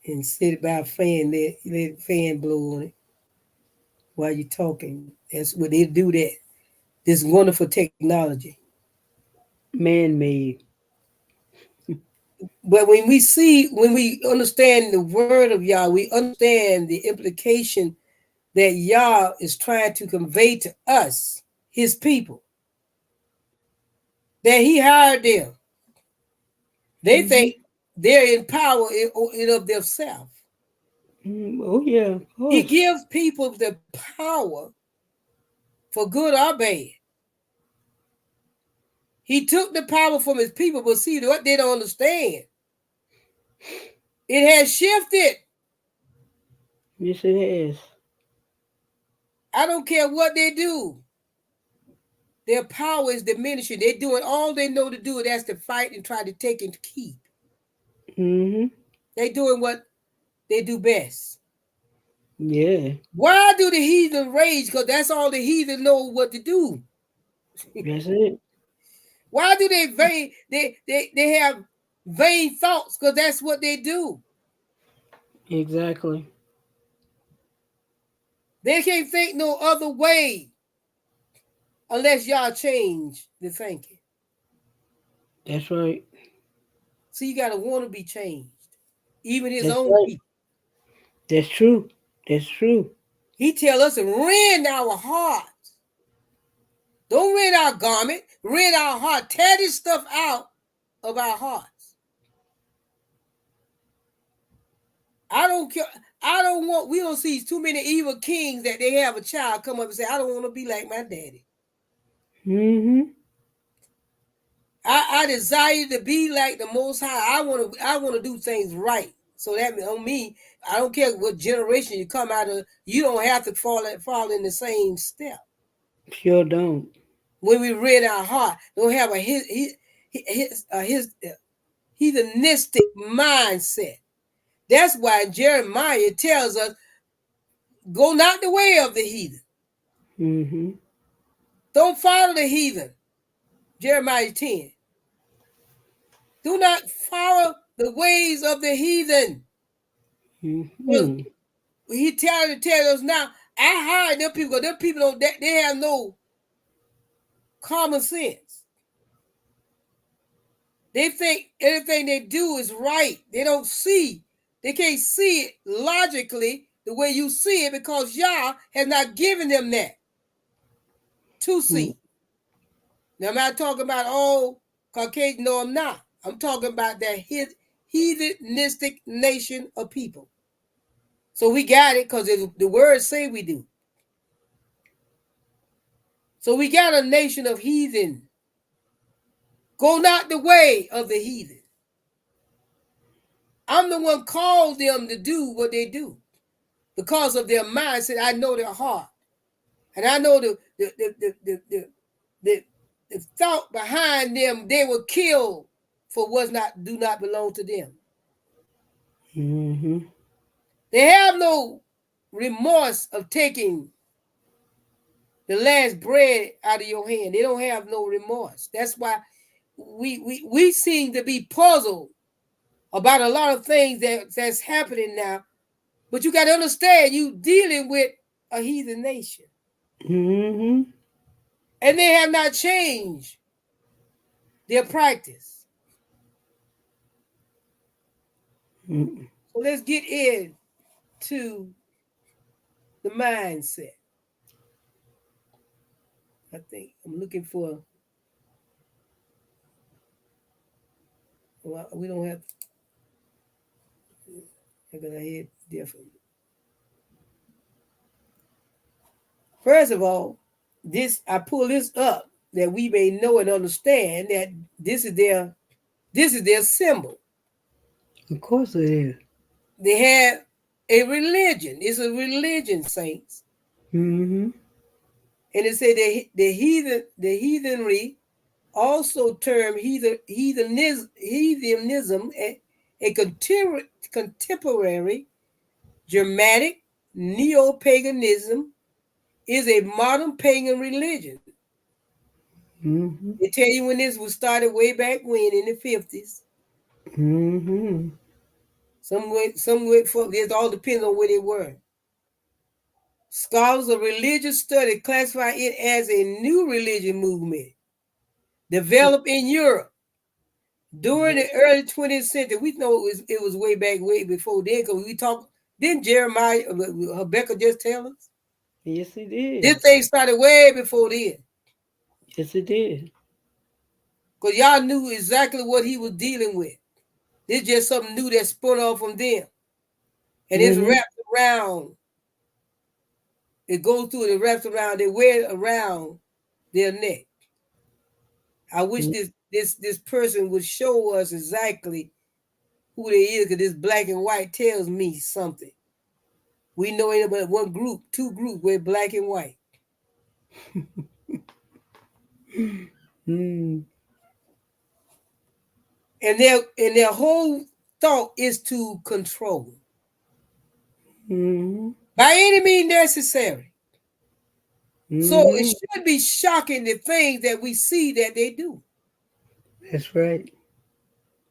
and sit by a fan. Let the fan blow on it while you're talking. That's what they do. That this wonderful technology. Man made. But when we understand the word of Yah, we understand the implication that Yah is trying to convey to us, his people, that he hired them. They Mm-hmm. think they're in power in of themselves. Oh yeah, of He course. gives people the power for good or bad. He took the power from his people, but see what they don't understand. It has shifted. Yes, it has. I don't care what they do. Their power is diminishing. They're doing all they know to do, and that's to fight and try to take and keep. Mm-hmm. They're doing what they do best. Yeah, Why do the heathen rage? Because that's all the heathen know what to do. that's it. Why do they have vain thoughts? Because that's what they do. Exactly. They can't think no other way unless y'all change the thinking. That's right. So you gotta want to be changed. Even his That's own right. people. That's true. That's true. He tell us to rend our hearts. Don't rend our garment, rend our heart. Tear this stuff out of our hearts. I don't care. I don't want, we don't see too many evil kings that they have a child come up and say, I don't want to be like my daddy. Mm-hmm. I desire to be like the Most High. I want to do things right. So that on me, I don't care what generation you come out of, you don't have to fall in the same step. Sure don't. When we read our heart, don't have a his heathenistic mindset. That's why Jeremiah tells us, go not the way of the heathen. Mm-hmm. Don't follow the heathen. Jeremiah 10. Do not follow the ways of the heathen. Mm-hmm. He tell us now, I hide them people. Them people don't, they have no common sense. They think everything they do is right. They don't see. They can't see it logically the way you see it because Yah has not given them that to see. Now, I'm not talking about all Caucasian. No, I'm not. I'm talking about that heathenistic nation of people. So we got it because the words say we do. So we got a nation of heathen. Go not the way of the heathen. I'm the one called them to do what they do because of their mindset. I know their heart, and I know the thought behind them. They were killed for what do not belong to them. Mm-hmm. They have no remorse of taking the last bread out of your hand. They don't have no remorse. That's why we seem to be puzzled about a lot of things that's happening now. But you got to understand, you dealing with a heathen nation. Mm-hmm. And they have not changed their practice. Mm-hmm. So let's get into the mindset. I think I'm looking for, well, we don't have, I got a head different. First of all, I pull this up that we may know and understand that this is their symbol. Of course it is. They have a religion. It's a religion, saints. Mm-hmm. And it said the heathenry, also termed heathenism, a contemporary Germanic neo-paganism, is a modern pagan religion. Mm-hmm. They tell you when this was started way back when in the 50s. Mm-hmm. Some went for it all depends on where they were. Scholars of religious study classify it as a new religion movement developed in Europe during the early 20th century. We know it was way before then because we talked. Didn't Jeremiah, Habakkuk just tell us? Yes, it did. This thing started way before then Yes, it did. because y'all knew exactly what he was dealing with. This just something new that spun off from them. And it's Mm-hmm. wrapped around. It goes through and it wraps around, they wear it around their neck. I wish this person would show us exactly who they is, because this black and white tells me something. We know ain't but one group, two groups, we're black and white. Mm-hmm. And their whole thought is to control. Mm-hmm. By any means necessary. So it Mm-hmm. should be shocking the things that we see that they do. That's right.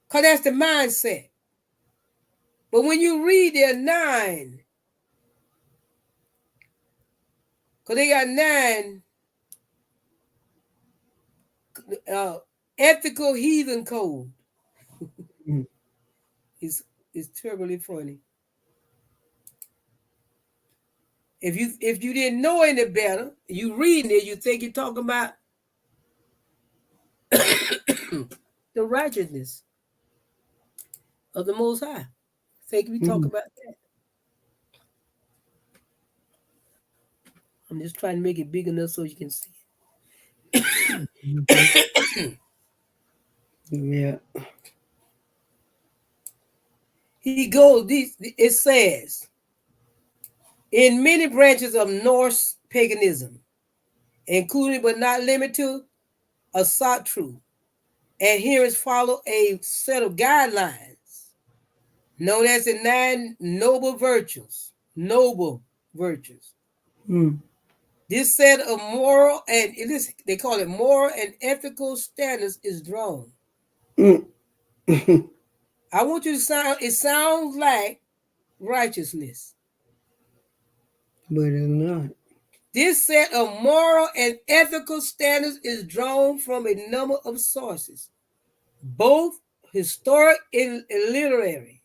Because that's the mindset. But when you read their 9, because they got 9 ethical heathen code. Mm-hmm. It's terribly funny. If you didn't know any better, you reading it, you think you're talking about the righteousness of the Most High. Think we talk about that. I'm just trying to make it big enough so you can see Mm-hmm. Yeah. He goes, it says, in many branches of Norse paganism, including but not limited to Asatru, adherents follow a set of guidelines known as the nine noble virtues. Noble virtues. Hmm. This set of moral and they call it moral and ethical standards is drawn. Mm. I want you to sound. It sounds like righteousness. But it's not. This set of moral and ethical standards is drawn from a number of sources, both historic and literary.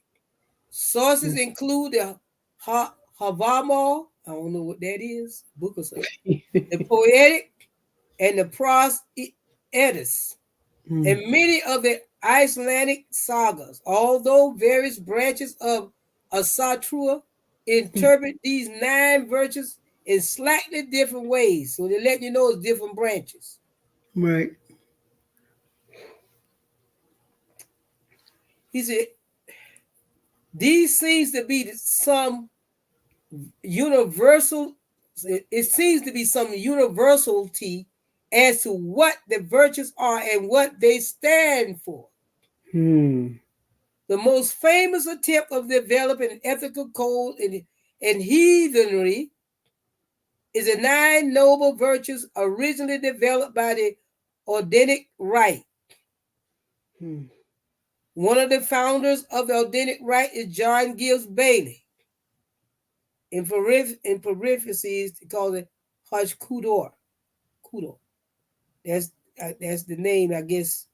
Sources include the Havamo, I don't know what that is, book or something, the Poetic, and the Pros Edis, and many of the Icelandic sagas. Although various branches of Asatrua interpret these nine virtues in slightly different ways, so they let you know it's different branches. Right. He said these seems to be some universal. It seems to be some universality as to what the virtues are and what they stand for. Hmm. The most famous attempt of developing an ethical code in heathenry is the nine noble virtues originally developed by the Ordinic Rite. Hmm. One of the founders of the Ordinic Rite is John Gibbs Bailey. In parentheses, they call it Hajj Kudor. Kudo. That's the name, I guess.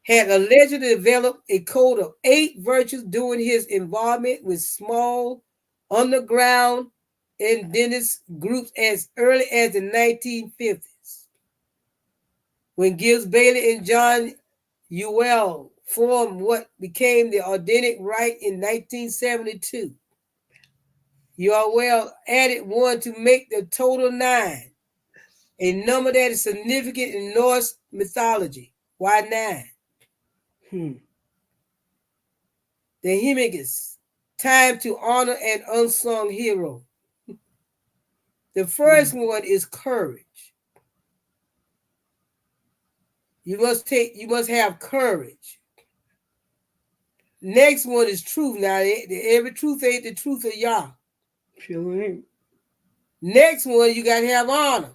Had allegedly developed a code of 8 virtues during his involvement with small underground indigenous groups as early as the 1950s. When Gibbs Bailey and John Ewell formed what became the Ordinic Rite in 1972. Ewell added one to make the total 9, a number that is significant in Norse mythology. Why 9? Hmm. The Hemigus, time to honor an unsung hero. The first one is courage. You must have courage. Next one is truth. Now, every truth ain't the truth of Yah. Sure ain't. Next one, you got to have honor.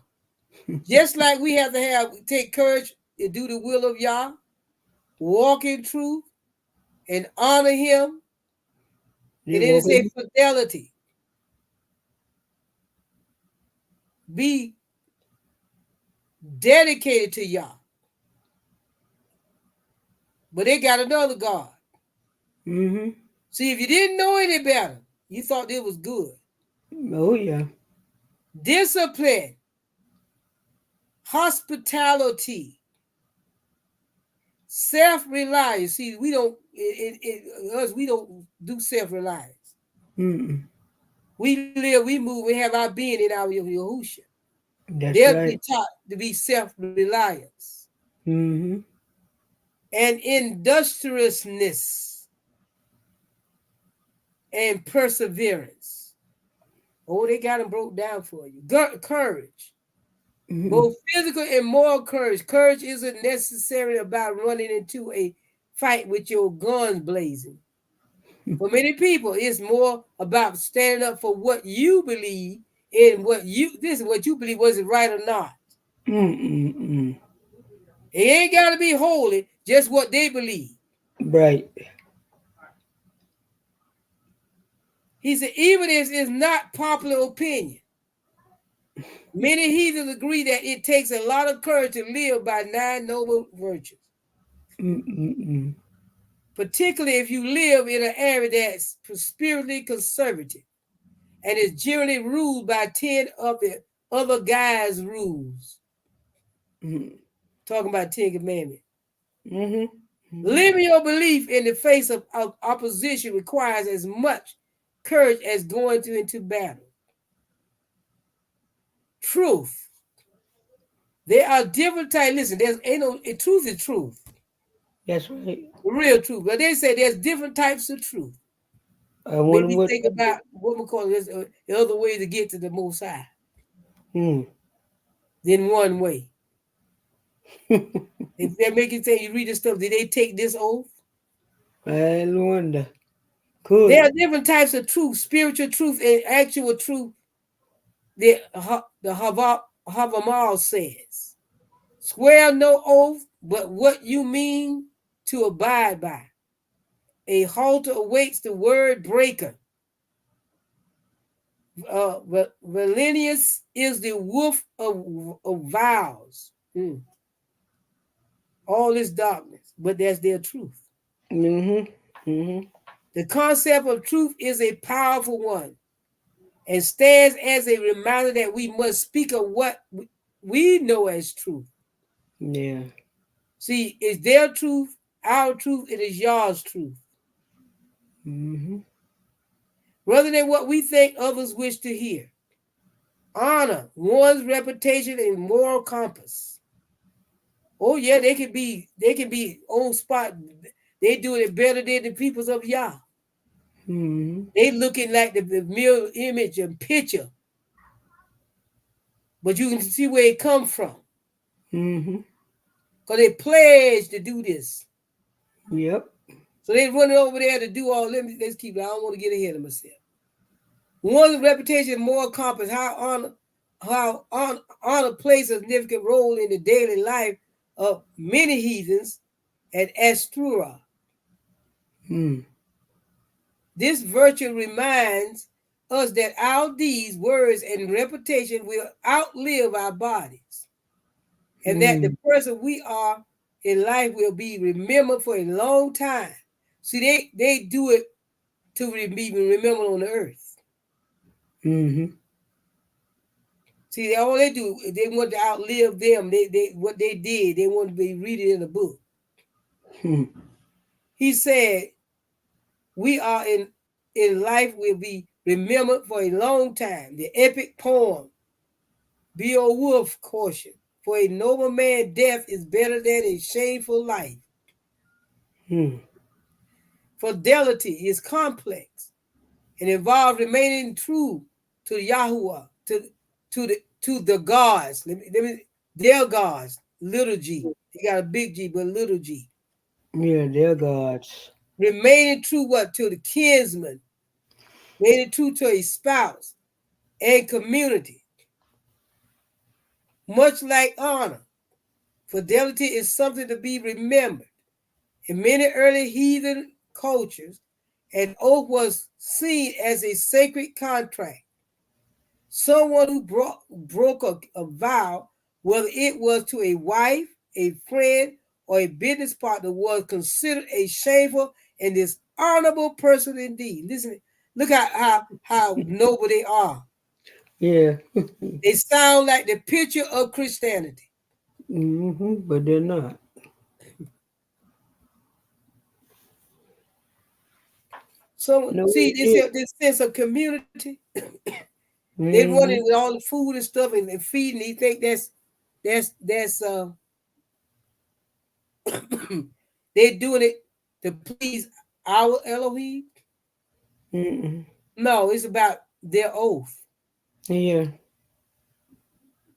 Just like we have to take courage to do the will of Yah, walk in truth, and honor Him. They And then it walk says in. fidelity. Be dedicated to Yah. But they got another God. Mm-hmm. See, if you didn't know any better, you thought it was good. Oh yeah. Discipline, hospitality, self-reliance. See, we don't we don't do self-reliance. Mm-mm. We live, we move, we have our being in our Yahusha. That's They'll be right. taught to be self-reliance Mm-hmm. and industriousness and perseverance. Oh, they got them broke down for you. Courage. Mm-hmm. Both physical and moral courage. Courage isn't necessarily about running into a fight with your guns blazing. For many people, it's more about standing up for what you believe and this is what you believe, was it right or not. Mm-mm-mm. It ain't got to be holy, just what they believe. Right. He said, even if it's not popular opinion, many heathens agree that it takes a lot of courage to live by 9 noble virtues. Mm-mm-mm. Particularly if you live in an area that's spiritually conservative and is generally ruled by 10 of the other guys' rules. Mm-hmm. Talking about 10 commandments. Mm-hmm. Living your belief in the face of opposition requires as much courage as going into battle. Truth. There are different types. Listen, there's ain't no truth is truth. That's right. The real truth. But they say there's different types of truth. I Maybe wonder what. think about what we call this the other way to get to the Most High Hmm. than one way. If that make you think, you read this stuff, did they take this oath? I wonder. There Could. are different types of truth, spiritual truth and actual truth. The Havamal says, swear no oath, but what you mean to abide by. A halter awaits the word breaker. Valenius is the wolf of vows. All this darkness, but that's their truth. Mm-hmm. Mm-hmm. The concept of truth is a powerful one and stands as a reminder that we must speak of what we know as truth. Yeah. See, it's their truth, our truth, it is y'all's truth. Mm-hmm. Rather than what we think others wish to hear. Honor one's reputation and moral compass. Oh yeah, they can be on spot. They do it better than the peoples of Yah. Mm-hmm. They looking like the mirror image and picture, but you can see where it come from. Mm-hmm. Because they pledged to do this. Yep. So they running over there to do all them. Let's keep it. I don't want to get ahead of myself. One's reputation, moral compass, honor plays a significant role in the daily life of many heathens at Astura. Mm. This virtue reminds us that our deeds, words, and reputation will outlive our bodies, and that the Mm. person we are in life will be remembered for a long time. See, they do it to be remembered on the earth. Mm-hmm. See, all they do, they want to outlive them. They what they did, they want to be reading in a book. Mm. He said, we are in life will be remembered for a long time. The epic poem, Beowulf caution, for a noble man death is better than a shameful life. Mm. Fidelity is complex and involves remaining true to Yahuwah, to the gods. Their gods, little g. They got a big G, but little g. Yeah, they're gods. Remaining true what? To the kinsman. Remaining true to a spouse and community. Much like honor, fidelity is something to be remembered. In many early heathen cultures, an oath was seen as a sacred contract. Someone who broke a vow, whether it was to a wife, a friend, or a business partner, was considered a shameful and dishonorable person indeed. Listen, look at how noble they are. Yeah. They sound like the picture of Christianity. Mm-hmm. But they're not. So No, see it. this sense of community. They running Mm-hmm. with all the food and stuff and feeding. They think that's they're doing it to please our Elohim. Mm-hmm. No, it's about their oath. Yeah.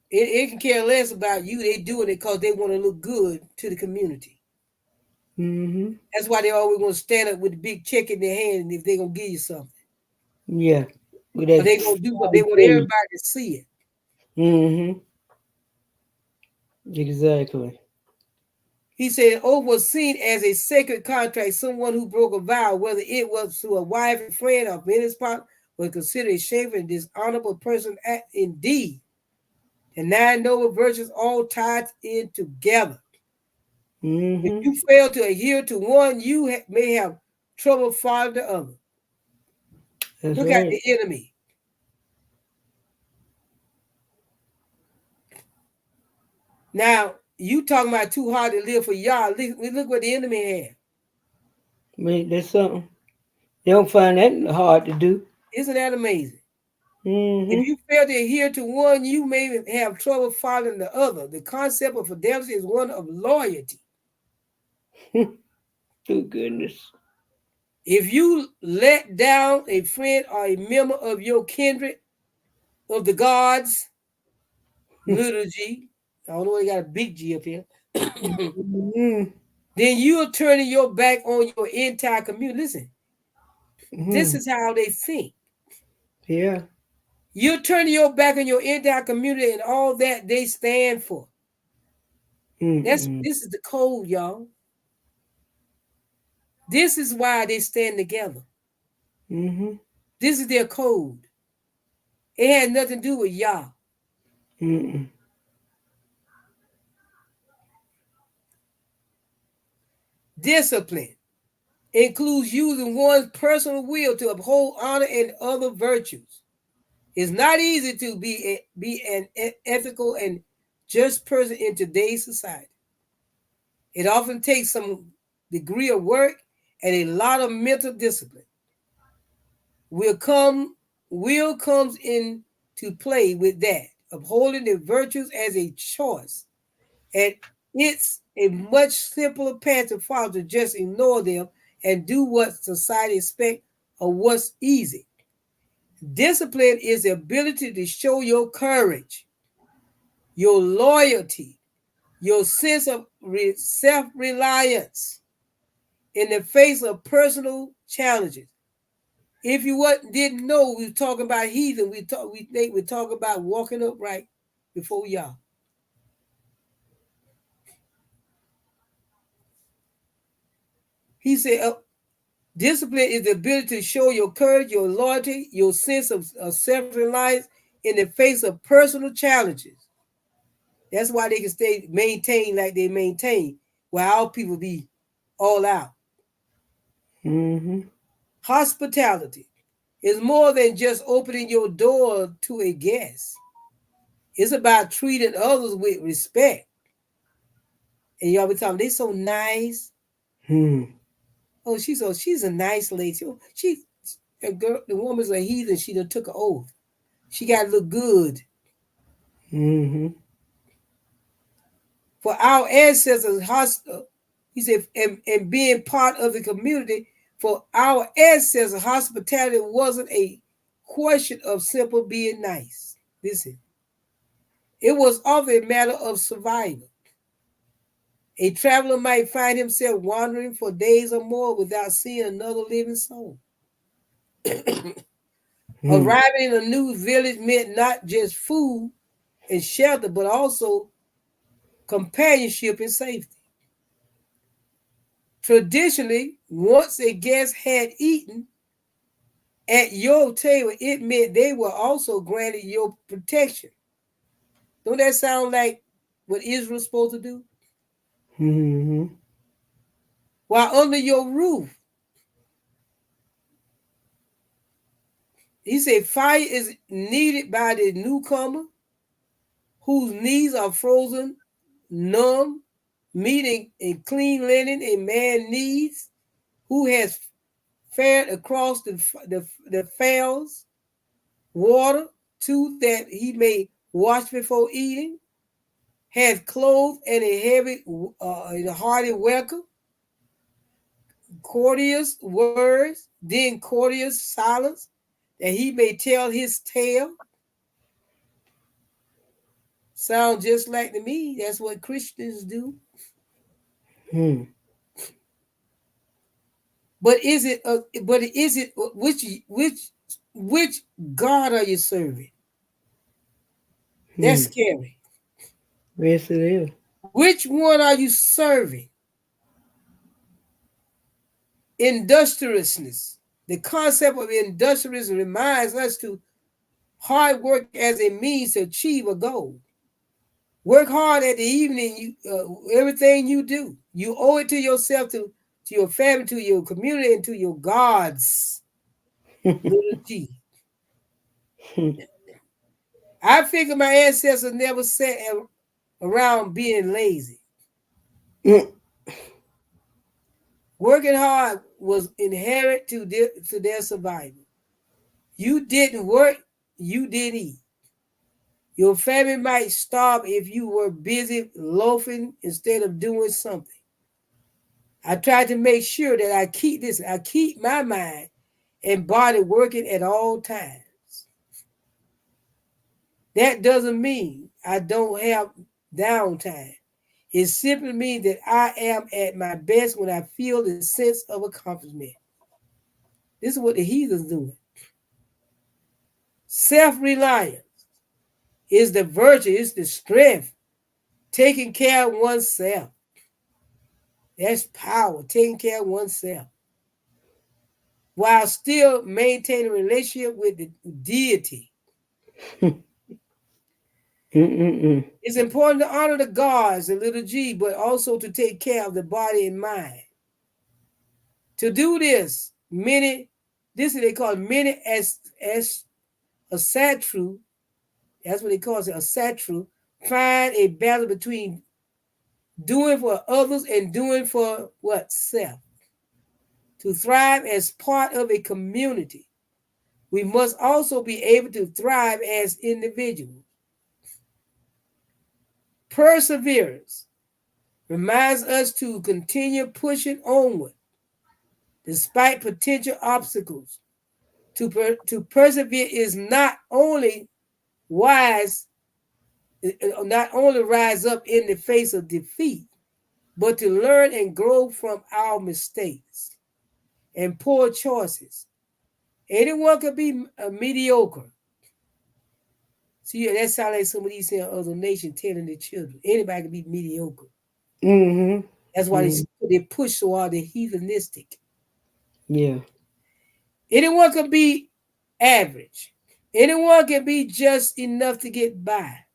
It can care less about you. They doing it because they want to look good to the community. Mm-hmm. That's why they always want to stand up with the big check in their hand if they're gonna give you something. Yeah. With Or that they gonna do what they want face. everybody to see it. Mm-hmm. Exactly. He said oath was seen as a sacred contract. Someone who broke a vow, whether it was to a wife, a friend, or business partner, was considered a shameful and dishonorable person indeed. The nine noble virtues all tied in together. If Mm-hmm. you fail to adhere to one, you may have trouble following the other. That's Look at right. the enemy. Now, you talking about too hard to live for y'all. Look what the enemy had. Man, that's something. They don't find that hard to do. Isn't that amazing? If Mm-hmm. you fail to adhere to one, you may have trouble following the other. The concept of fidelity is one of loyalty. Too goodness. If you let down a friend or a member of your kindred of the gods, little G, I don't know why you got a big G up here, Mm-hmm. then you're turning your back on your entire community. Listen, this is how they think. Yeah. You're turning your back on your entire community and all that they stand for. This is the code, y'all. This is why they stand together. Mm-hmm. This is their code. It had nothing to do with y'all. Mm-mm. Discipline includes using one's personal will to uphold honor and other virtues. It's not easy to be an ethical and just person in today's society. It often takes some degree of work and a lot of mental discipline. Will comes into play with that, upholding the virtues as a choice. And it's a much simpler path to follow to just ignore them and do what society expects or what's easy. Discipline is the ability to show your courage, your loyalty, your sense of self-reliance in the face of personal challenges. If you didn't know, we were talking about heathen. We think we talk about walking upright before y'all. He said, discipline is the ability to show your courage, your loyalty, your sense of self-reliance in the face of personal challenges. That's why they can stay maintained like they maintain, while our people be all out. Mm-hmm. Hospitality is more than just opening your door to a guest. It's about treating others with respect. And y'all be talking, they so nice. Oh, she's a nice lady. She a girl, the woman's a heathen. She done took an oath. She got to look good. Mm-hmm. For our ancestors, he said, and being part of the community, for our ancestors, hospitality wasn't a question of simple being nice. Listen, it was often a matter of survival. A traveler might find himself wandering for days or more without seeing another living soul. Arriving in a new village meant not just food and shelter, but also companionship and safety. Traditionally, once a guest had eaten at your table, it meant they were also granted your protection. Don't that sound like what Israel's supposed to do? Mm-hmm. While under your roof, he said fire is needed by the newcomer whose knees are frozen, numb, meeting in clean linen a man needs, who has fared across the fells, water, too, that he may wash before eating, has clothes and a heavy and a hearty welcome, courteous words, then courteous silence, that he may tell his tale. Sound just like to me. That's what Christians do. But is it? Which God are you serving? That's scary. Yes, it is. Which one are you serving? Industriousness. The concept of industriousness reminds us to hard work as a means to achieve a goal. Work hard at the evening. Everything you do, you owe it to yourself, to your family, to your community, and to your gods. Little G. I figure my ancestors never sat around being lazy. Working hard was inherent to their survival. You didn't work, you didn't eat. Your family might starve if you were busy loafing instead of doing something. I try to make sure that I keep my mind and body working at all times. That doesn't mean I don't have downtime. It simply means that I am at my best when I feel the sense of accomplishment. This is what the heathens doing. Self-reliance is the virtue, is the strength, taking care of oneself. That's power, taking care of oneself, while still maintaining a relationship with the deity. It's important to honor the gods, the little g, but also to take care of the body and mind. To do this, this is what they call many as a satru, that's what they call it, a satru, find a balance between doing for others and doing for what? Self. To thrive as part of a community, we must also be able to thrive as individuals. Perseverance reminds us to continue pushing onward despite potential obstacles. To persevere is not only rise up in the face of defeat, but to learn and grow from our mistakes and poor choices. Anyone can be mediocre. See, that sounds like some of these other nations telling their children. Anybody can be mediocre. That's why they push so hard, they're heathenistic. Yeah. Anyone can be average. Anyone can be just enough to get by.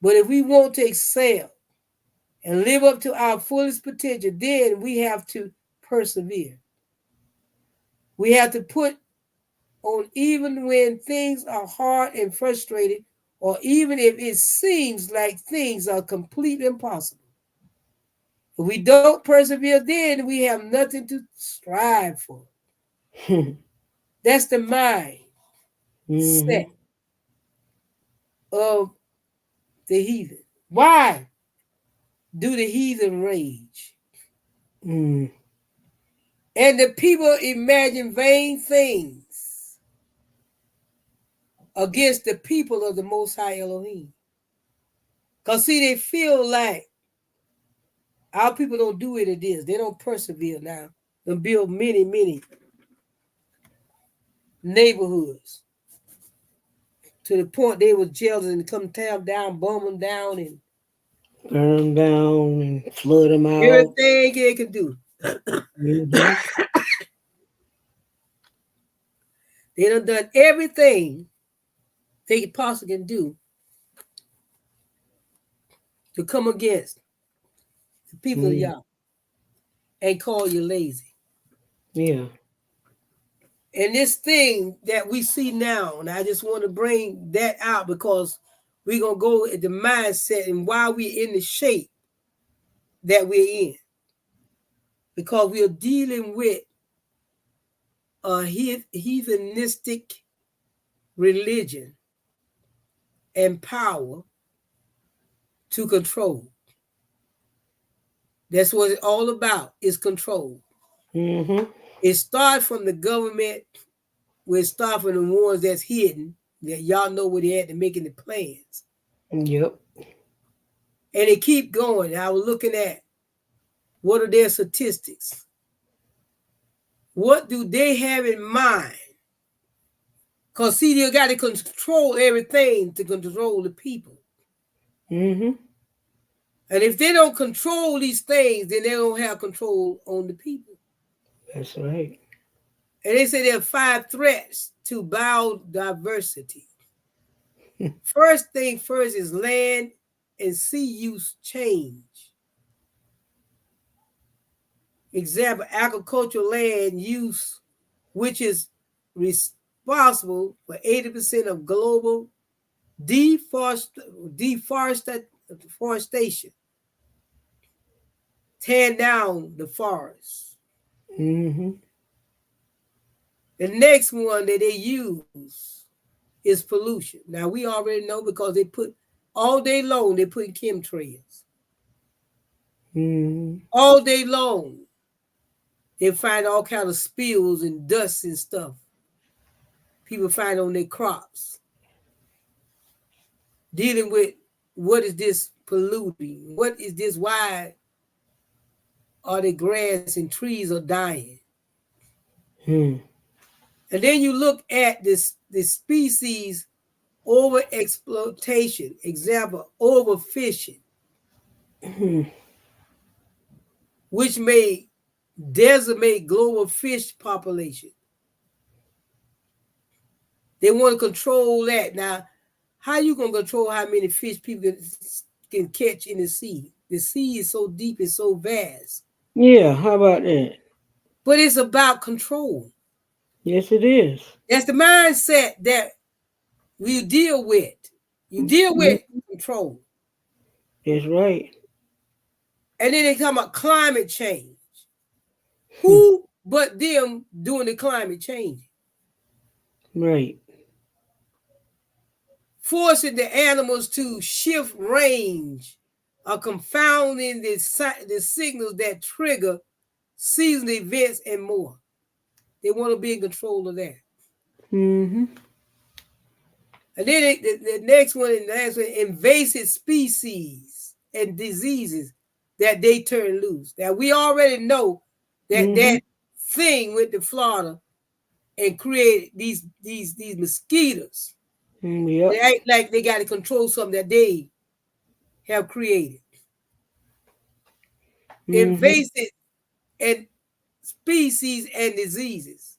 But if we want to excel and live up to our fullest potential, then we have to persevere. We have to put on even when things are hard and frustrating, or even if it seems like things are completely impossible. If we don't persevere, then we have nothing to strive for. That's the mind set of the heathen. Why do the heathen rage? And the people imagine vain things against the people of the Most High Elohim. Because, see, they feel like our people don't do it. It is. They don't persevere now. They build many, many neighborhoods to the point they were jealous and come tear them down, bomb them down, and burn them down and flood them out. everything they can do. They done everything they possibly can do to come against the people of Yah and call you lazy. Yeah. And this thing that we see now, and I just want to bring that out because we're going to go at the mindset and why we're in the shape that we're in. Because we're dealing with a heathenistic religion and power to control. That's what it's all about, is control. It starts from the government, where it starts from the ones that's hidden, that y'all know where they at to making the plans. Yep. And they keep going. I was looking at what are their statistics. What do they have in mind? Because, see, they got to control everything to control the people. And if they don't control these things, then they don't have control on the people. That's right. And they say there are 5 threats to biodiversity. First thing first is land and sea use change. Example, agricultural land use, which is responsible for 80% of global deforestation, tear down the forests. The next one that they use is pollution. Now, we already know because they put all day long, they put chemtrails. All day long, they find all kind of spills and dust and stuff. People find on their crops. Dealing with what is this polluting? What is this? Why are the grass and trees are dying? And then you look at this species over exploitation, example, overfishing, which may decimate global fish population. They want to control that. Now, how you gonna control how many fish people can catch in the sea? The sea is so deep, it's so vast. Yeah, how about that? But it's about control. Yes, it is. That's the mindset that we deal with. You deal with control. That's right. And then they come about climate change. Who but them doing the climate change? Right. Forcing the animals to shift range, or confounding the signals that trigger seasonal events and more. They want to be in control of that. And then the next one, invasive species and diseases that they turn loose. Now we already know that that thing went to Florida and created these mosquitoes. Yep. They act like they got to control something that they have created. Invasive and species and diseases.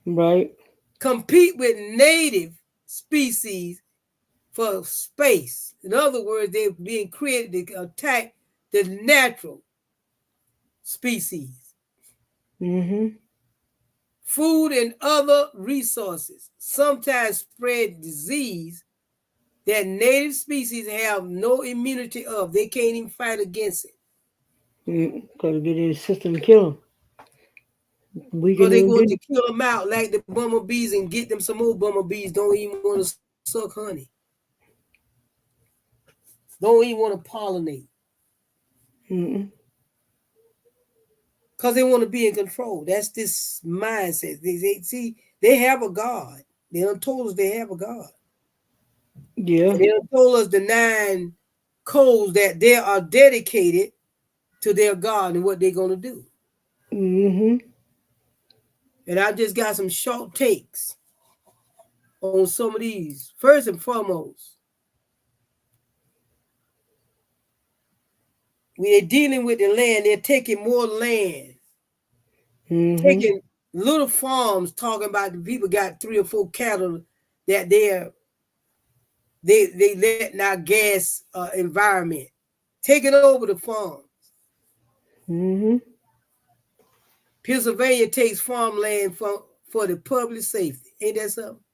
Right. Compete with native species for space. In other words, they're being created to attack the natural species. Food and other resources sometimes spread disease that native species have no immunity of. They can't even fight against it. Gotta get in the system and kill them. Or they want to kill them out like the bumblebees and get them some more bumblebees. Don't even want to suck honey. Don't even want to pollinate. Because they want to be in control. That's this mindset. They have a God. They done told us they have a God. Yeah. And they done told us the 9 codes that they are dedicated to their God and what they're going to do. And I just got some short takes on some of these. First and foremost, when they're dealing with the land, they're taking more land. Taking little farms, talking about the people got 3 or 4 cattle that they let in our gas environment, taking over the farms. Pennsylvania takes farmland for the public safety. Ain't that something?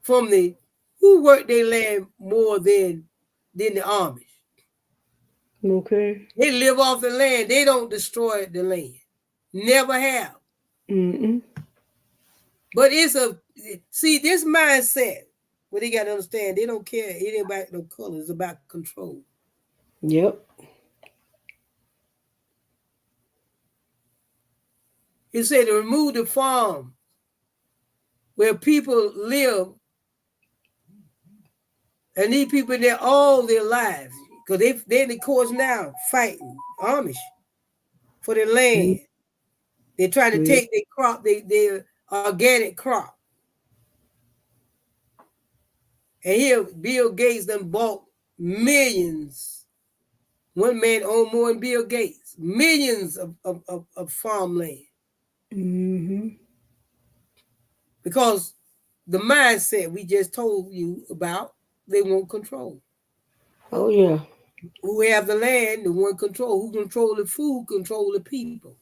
From the who work their land more than the Amish. Okay. They live off the land. They don't destroy the land. Never have. But it's this mindset. What they got to understand, they don't care. It ain't about no color. It's about control. Yep. It said to remove the farm where people live, and these people there all their lives, because they're in the courts now fighting Amish for their land. They're trying to take their crop, their organic crop. And here Bill Gates done bought millions. One man owned more than Bill Gates. Millions of farmland. Because the mindset we just told you about, they want control. Oh yeah. Who have the land, the one control. Who control the food, control the people.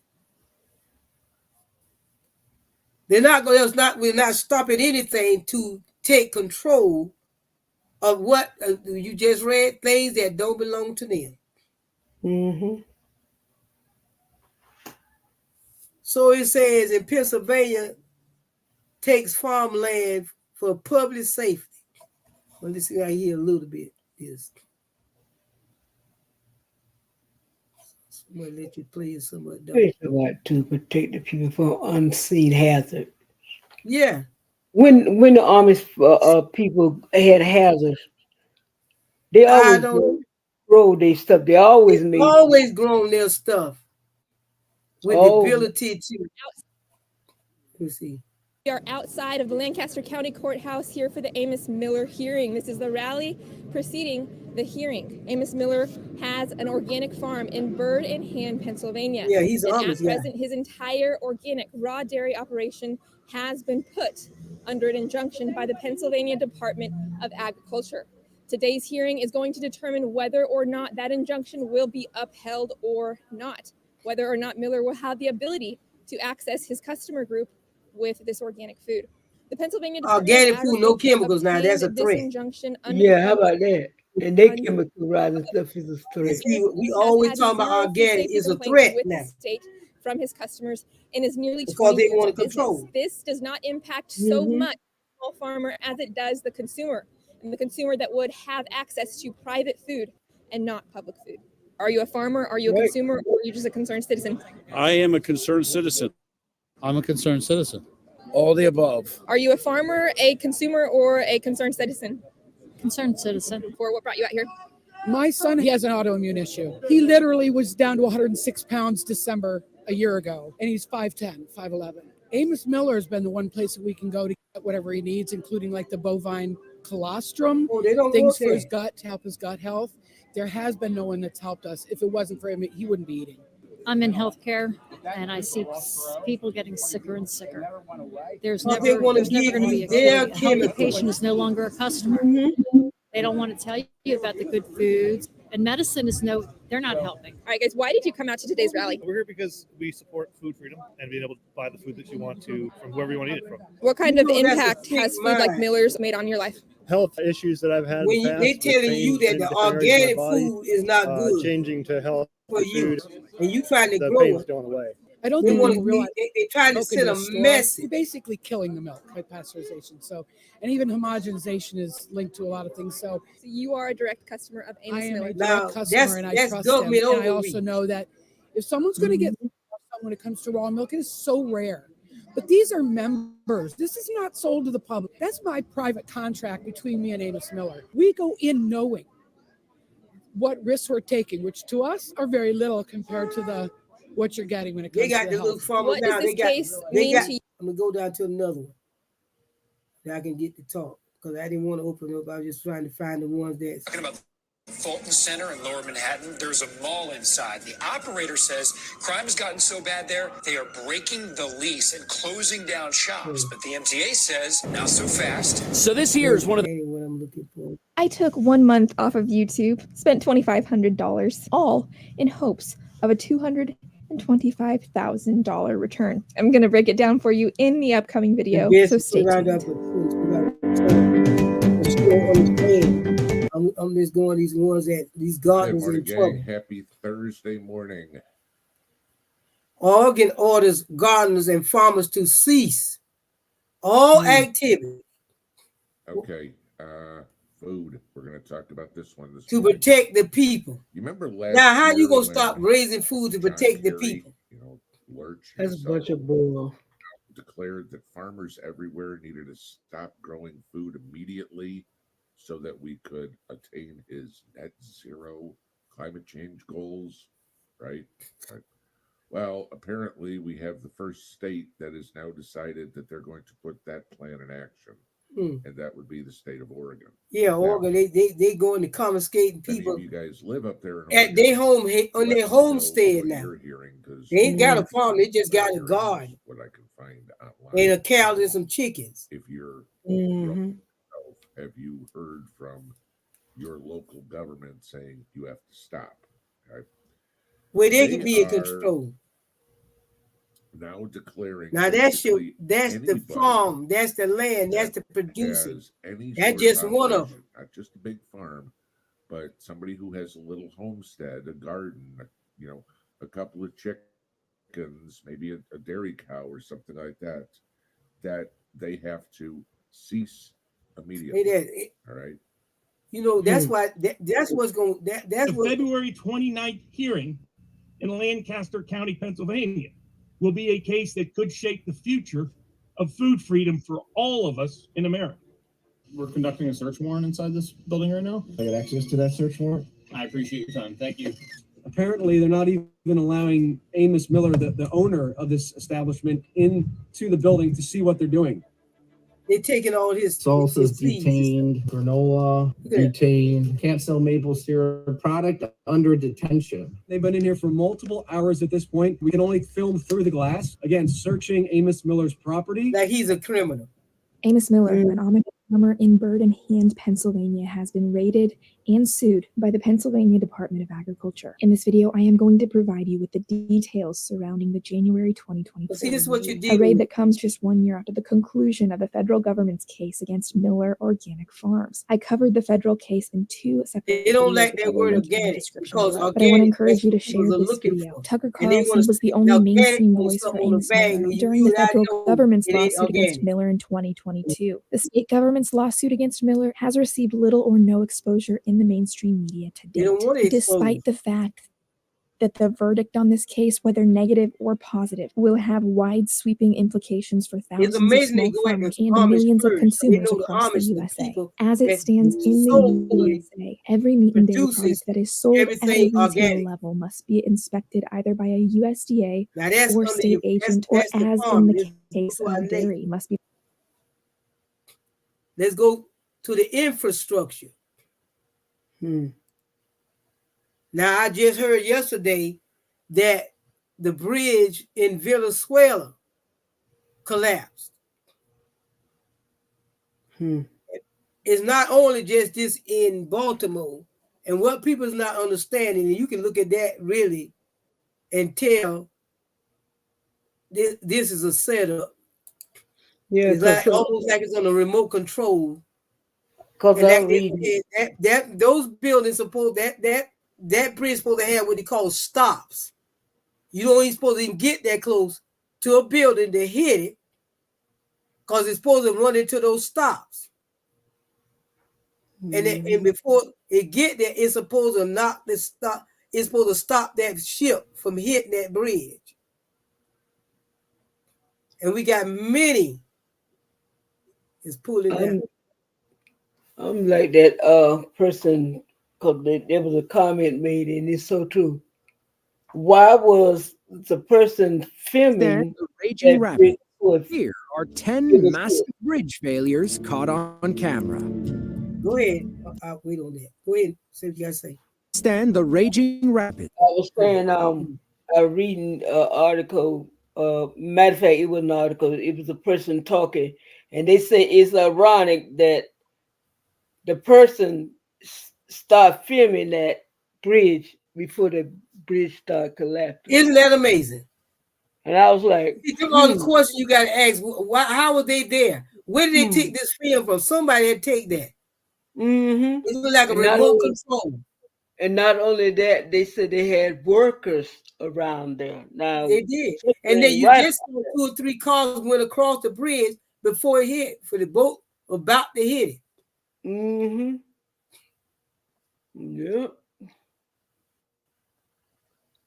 We're not stopping anything to take control of what you just read, things that don't belong to them. So it says in Pennsylvania takes farmland for public safety. Well, let's see right here a little bit. This I'm gonna let you play some of them. It's about to protect the people from unseen hazard. Yeah, When the Amish people had hazards, they I always don't. grow their stuff. They always They made. always grown their stuff with the Oh, ability to. Let's see. We are outside of the Lancaster County Courthouse here for the Amos Miller hearing. This is the rally preceding the hearing. Amos Miller has an organic farm in Bird in Hand, Pennsylvania. Yeah, he's And at Amish guy. present, his entire organic raw dairy operation has been put under an injunction by the Pennsylvania Department of Agriculture. Today's hearing is going to determine whether or not that injunction will be upheld or not, whether or not Miller will have the ability to access his customer group with this organic food. The Pennsylvania Department Organic of food, no Agriculture chemicals now. That's a obtained this threat. injunction under yeah. the How about that? And they chemicalizing stuff is a You threat. see, we has always had talking about zero food organic safety is a complaints threat with now the state from his customers in his nearly because 20 they years want of to business. control. This does not impact so much the small farmer as it does the consumer, and the consumer that would have access to private food and not public food. Are you a farmer? Are you a Right. consumer? Or are you just a concerned citizen? I am a concerned citizen. I'm a concerned citizen. All the above. Are you a farmer, a consumer, or a concerned citizen? Concerned citizen. For what brought you out here? My son, he has an autoimmune issue. He literally was down to 106 pounds December a year ago, and he's 5'10", 5'11". Amos Miller has been the one place that we can go to get whatever he needs, including like the bovine colostrum, Oh, they don't things go for there. his gut to help his gut health. There has been no one that's helped us. If it wasn't for him, he wouldn't be eating. I'm in healthcare, and I see people getting sicker and sicker. There's But never, they want to there's never give going to be you a their cure. A healthy chemicals. patient is no longer a customer. They don't want to tell you about the good foods, and medicine is they're not helping. All right, guys, why did you come out to today's rally? We're here because we support food freedom and being able to buy the food that you want to from whoever you want to eat it from. What kind You of know that's a impact sick has food like mind. Miller's made on your life? Health issues that I've had When in the you, past, they with telling pain you that in the different areas of my organic body, food is not good changing to health for you, food, and you trying to the grow pain's it, going away. I don't they think want people to. realize They trying to milk send into a the store. message. You're basically killing the milk by pasteurization. So, and even homogenization is linked to a lot of things. So So you are a direct customer of I Amos am a Miller. direct Now, customer, and I that's trust them. government And I also overreach. know that if someone's going to get when it comes to raw milk, it is so rare. But these are members. This is not sold to the public. That's my private contract between me and Amos Miller. We go in knowing what risks we're taking, which to us are very little compared to what you're getting when it They comes got to the the little health. farmers What does now. this They got. case They mean got. to you? I'm gonna go down to another one that I can get to talk because I didn't want to open up. I was just trying to find the ones that. Talking about Fulton Center in Lower Manhattan, there's a mall inside. The operator says crime has gotten so bad there, they are breaking the lease and closing down shops. But the MTA says, not so fast. So this here is one of the Ain't what I'm looking for. I took 1 month off of YouTube, spent $2,500, all in hopes of a $225,000 return. I'm going to break it down for you in the upcoming video, The so best stay around tuned. up with you don't understand. I'm just going these ones that these Good gardeners morning, in trouble. gang. Happy Thursday morning. Oregon orders gardeners and farmers to cease all activity Okay, food. We're going to talk about this one this to morning. protect the people. You remember last Now, how you year gonna when stop raising food to John protect the Kerry, people? You know, Lurch That's a himself bunch of bull. declared that farmers everywhere needed to stop growing food immediately so that we could attain his net zero climate change goals, right? Right. Well, apparently we have the first state that has now decided that they're going to put that plan in action, and that would be the state of Oregon. Yeah, Now, Oregon, they going to confiscating many people of you guys live up there in at Oregon. their home on Let their me know homestead what now. you're hearing, 'cause They ain't got a farm; they just got a hearing is garden what I can find online. and a cow and some chickens. If you're Mhm. have you heard from your local government saying you have to stop? Okay? Where they They can be in are control. now declaring Now that's basically the anybody farm, that's the land, that's the producing. has any That's sort just of one of operation, them. not just a big farm, but somebody who has a little homestead, a garden, you know, a couple of chickens, maybe a dairy cow or something like that, that they have to cease immediately. All right. You know, that's why that's what's going that's the what February 29th hearing in Lancaster County, Pennsylvania, will be a case that could shape the future of food freedom for all of us in America. We're conducting a search warrant inside this building right now. I get access to that search warrant. I appreciate your time. Thank you. Apparently, they're not even allowing Amos Miller, the owner of this establishment, into the building to see what they're doing. They're taking all his salsas detained, granola detained, can't sell maple syrup product under detention. They've been in here for multiple hours at this point. We can only film through the glass. Again, searching Amos Miller's property. Like he's a criminal. Amos Miller, an almond farmer in Bird in Hand, Pennsylvania, has been raided and sued by the Pennsylvania Department of Agriculture. In this video, I am going to provide you with the details surrounding the January 2024 see, this is what you a do. raid that comes just 1 year after the conclusion of the federal government's case against Miller Organic Farms. I covered the federal case in 2 separate They don't videos, like which I that will word link in the organic description because below. But I want to organic, encourage you to that's what share people are this looking video. for. Tucker And they Carlson wanna was the see only organic mainstream on voice for something on the Amos bag Miller when you during the and I federal know government's it ain't lawsuit against organic. Miller in 2022. The state government's lawsuit against Miller has received little or no exposure in the mainstream media to They don't date, want to despite expose. the fact that the verdict on this case, whether negative or positive, will have wide sweeping implications for It's thousands of amazing they small go at the farmers and Amish millions of first. They consumers know the across the Amish, the USA. people As it that stands in the solely USA, every meat and dairy produces product that is sold at a everything retail organic. level must be inspected either by a USDA Now that's or under state your agent, or that's the as in farm. the Let's go case to our of next. dairy, must be. Let's go to the infrastructure. Now I just heard yesterday that the bridge in Venezuela collapsed. It's not only just this in Baltimore, and what people is not understanding, and you can look at that really and tell this is a setup. Yeah, It's like almost like it's on a remote control. Because And I'm reading. that those buildings supposed that bridge supposed to have what they call stops. You don't even supposed to even get that close to a building to hit it, because it's supposed to run into those stops. And before it get there, it's supposed to knock the stop. It's supposed to stop that ship from hitting that bridge. And we got many is pulling down. I'm like that person, because there was a comment made, and it's so true. Why was the person filming the raging that rapids? bridge? Here are 10 massive bridge failures caught on camera. Go ahead. I'll wait on that. Go ahead. See what you guys say. Stand the raging rapids. I was saying, I reading an article. Matter of fact, it was an article. It was a person talking, and they say it's ironic that the person start filming that bridge before the bridge start collapsing. Isn't that amazing? And I was like, all the questions you got to ask. Why? How were they there? Where did they take this film from? Somebody had to take that. It was like a remote control. And not only that, they said they had workers around there. Now they did, and then you just saw 2 or 3 cars went across the bridge before it hit. For the boat about to hit it. Yep.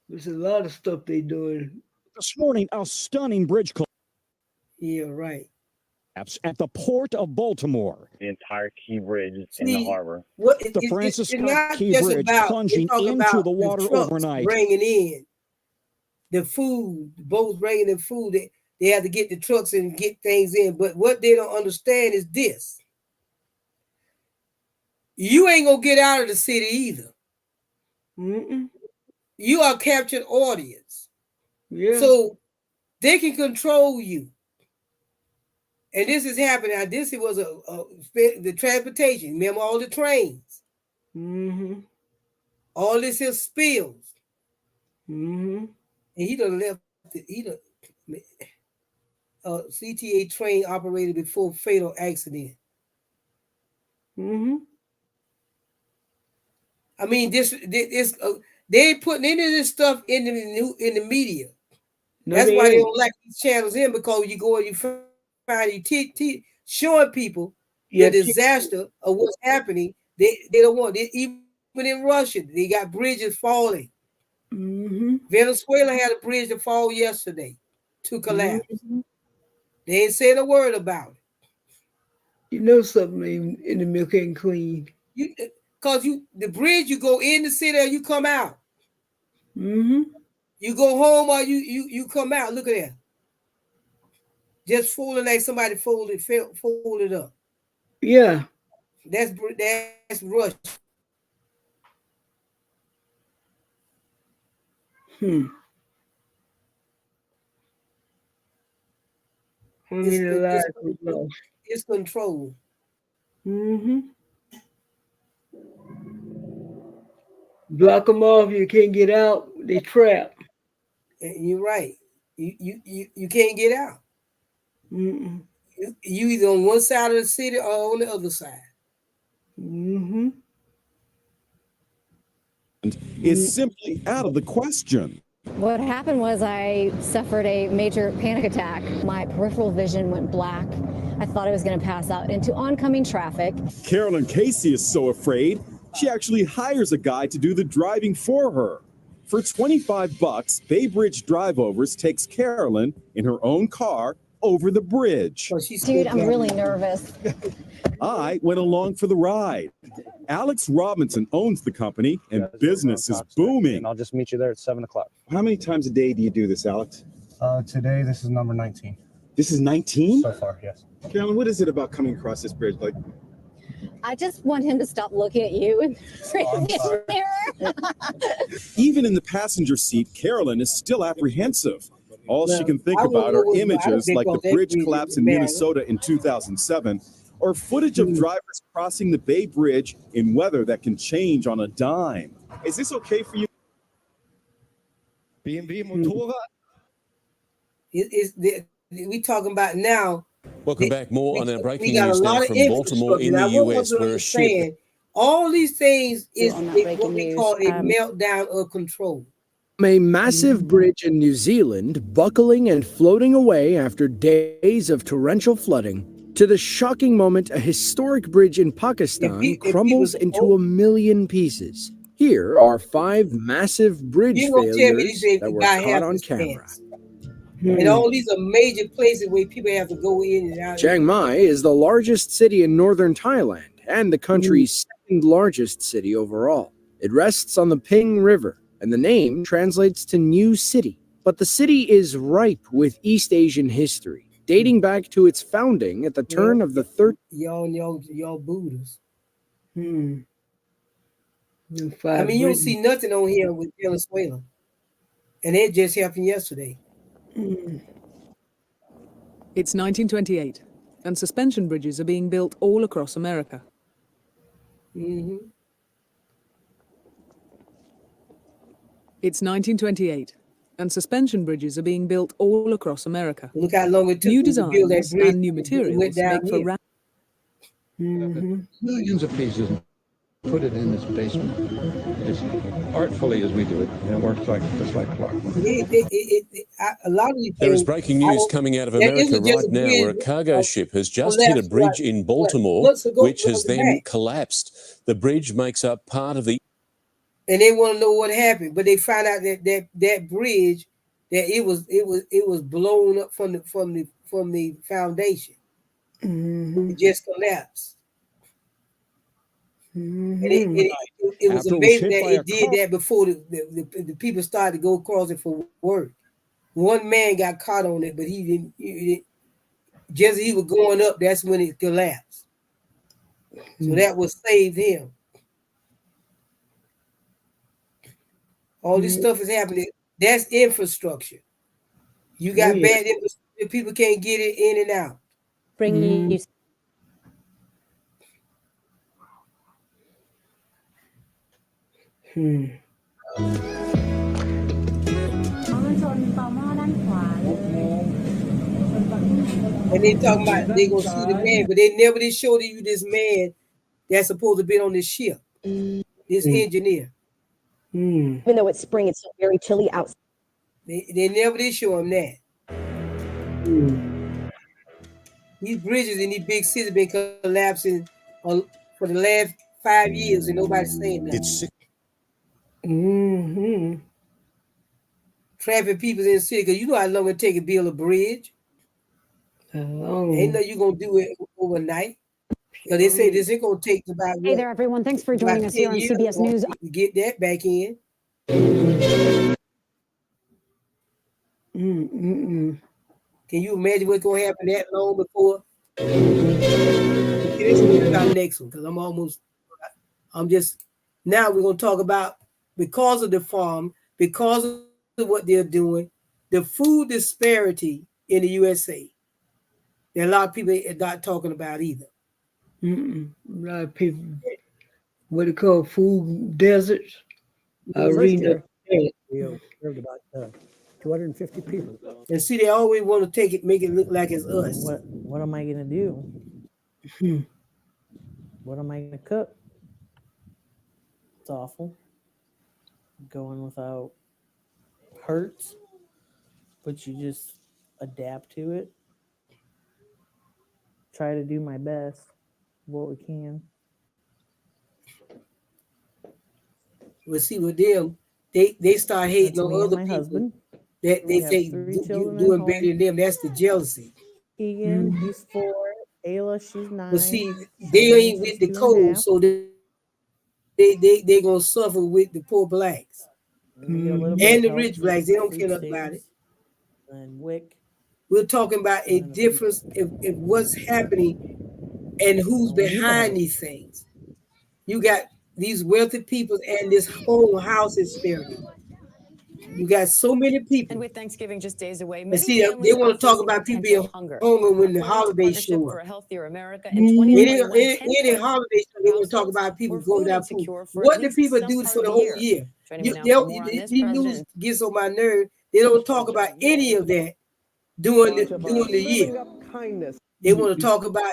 There's a lot of stuff they doing. This morning, a stunning bridge collapse. Yeah, right. At the port of Baltimore. The entire Key Bridge in the harbor. The Francis Scott Key Bridge plunging into the water overnight. Bringing in the food, the boats bringing in food. They have to get the trucks and get things in. But what they don't understand is this. You ain't going to get out of the city either. You are a captured audience. Yeah. So they can control you. And this is happening. Now, this was the transportation. Remember all the trains. All this here spills. And he done left. He done CTA train operated before fatal accident. I mean, this they ain't putting any of this stuff in the media. That's why they don't like these channels in, because you go and you find you showing people the disaster of what's happening. They don't want it. Even in Russia, they got bridges falling. Venezuela had a bridge to fall yesterday to collapse. They ain't saying a word about it. You know something in the milk ain't clean. Because the bridge, you go in the city or you come out. You go home or you come out. Look at that. Just folding like somebody folded up. Yeah. That's Russia. It's control. Block them off. You can't get out. They trapped. You're right. You can't get out. You either on one side of the city or on the other side. Is simply out of the question. What happened was I suffered a major panic attack. My peripheral vision went black. I thought I was going to pass out into oncoming traffic. Carolyn Casey is so afraid, she actually hires a guy to do the driving for her. For $25, Bay Bridge Driveovers takes Carolyn in her own car over the bridge. Dude, I'm really nervous. I went along for the ride. Alex Robinson owns the company, and business is booming. I'll just meet you there at 7 o'clock. How many times a day do you do this, Alex? Today, this is number 19. This is 19? So far, yes. Carolyn, what is it about coming across this bridge? Like, I just want him to stop looking at you in the mirror. even in the passenger seat, Carolyn is still apprehensive. All she can think about are images like the bridge collapse in Minnesota in 2007, or footage of drivers crossing the Bay Bridge in weather that can change on a dime. Is this okay for you? We talking about now. Welcome back. More on our breaking got news a lot now of from Baltimore in the US, where a ship. All these things is what we call a meltdown of control. A massive bridge in New Zealand buckling and floating away after days of torrential flooding, to the shocking moment a historic bridge in Pakistan crumbles into a million pieces. Here are 5 massive bridge failures that were caught on camera. And all these are major places where people have to go in and out. Chiang Mai is the largest city in northern Thailand and the country's second largest city overall. It rests on the Ping River, and the name translates to New City. But the city is ripe with East Asian history, dating back to its founding at the turn of the 13th. Y'all Buddhists. I mean, you don't see nothing on here with Venezuela. And it just happened yesterday. It's 1928, and suspension bridges are being built all across America. It's 1928, and suspension bridges are being built all across America. Look how long it took new to build that designs bridge. and new materials down make for here. Millions of pieces, put it in this basement as artfully as we do it, and it works just like clockwork. A lot of these There is things, breaking news coming out of America right now, where a cargo ship has just hit a bridge in Baltimore, which has then collapsed. The bridge makes up part of the. And they want to know what happened, but they found out that bridge, that it was blown up from the foundation. It just collapsed. And it was amazing that it did that before the people started to go across it for work. One man got caught on it, but he didn't. Just as he was going up, that's when it collapsed. So that was saved him. All this stuff is happening. That's infrastructure. You got bad infrastructure, people can't get it in and out. Bringing you. And they talking about they gonna see the man, but they never did show you this man that's supposed to be on this ship. This engineer. Even though it's spring, it's very chilly outside. They never did show him that. These bridges in these big cities been collapsing for the last 5 years, and nobody's saying that. trapping people in the city, because you know how long it take to build a bridge. Ain't no you gonna do it overnight. Because they say this ain't gonna take about Hey there, everyone. Thanks for joining us here on CBS News. To get that back in. Can you imagine what's gonna happen that long before? This is our next one, because I'm just now we're gonna talk about, because of the farm, because of what they're doing, the food disparity in the USA. There are a lot of people not talking about either. A lot of people, what they call food deserts. I read that. Served about 250 people. And see, they always want to make it look like it's us. What am I gonna do? What am I gonna cook? It's awful. Going without hurts, but you just adapt to it. Try to do my best, what we can. We'll see with them. They start hating on other people. Husband. That they say doing better than them. That's the jealousy. Keegan, he's 4. Ayla, she's 9. But see, they ain't with the code, so they gonna suffer with the poor blacks and the rich blacks. They don't care about it. And Wick. We're talking about a difference if what's happening and who's behind these things. You got these wealthy people and this whole house disparity. You got so many people. And with Thanksgiving just days away, and see, they want to talk about people being hungry when the holidays show up. For a healthier America Any holiday show, they want to talk about people going without food. What do people do for the whole year? These news gets on my nerve. They don't talk about any of that during the year. They want to talk about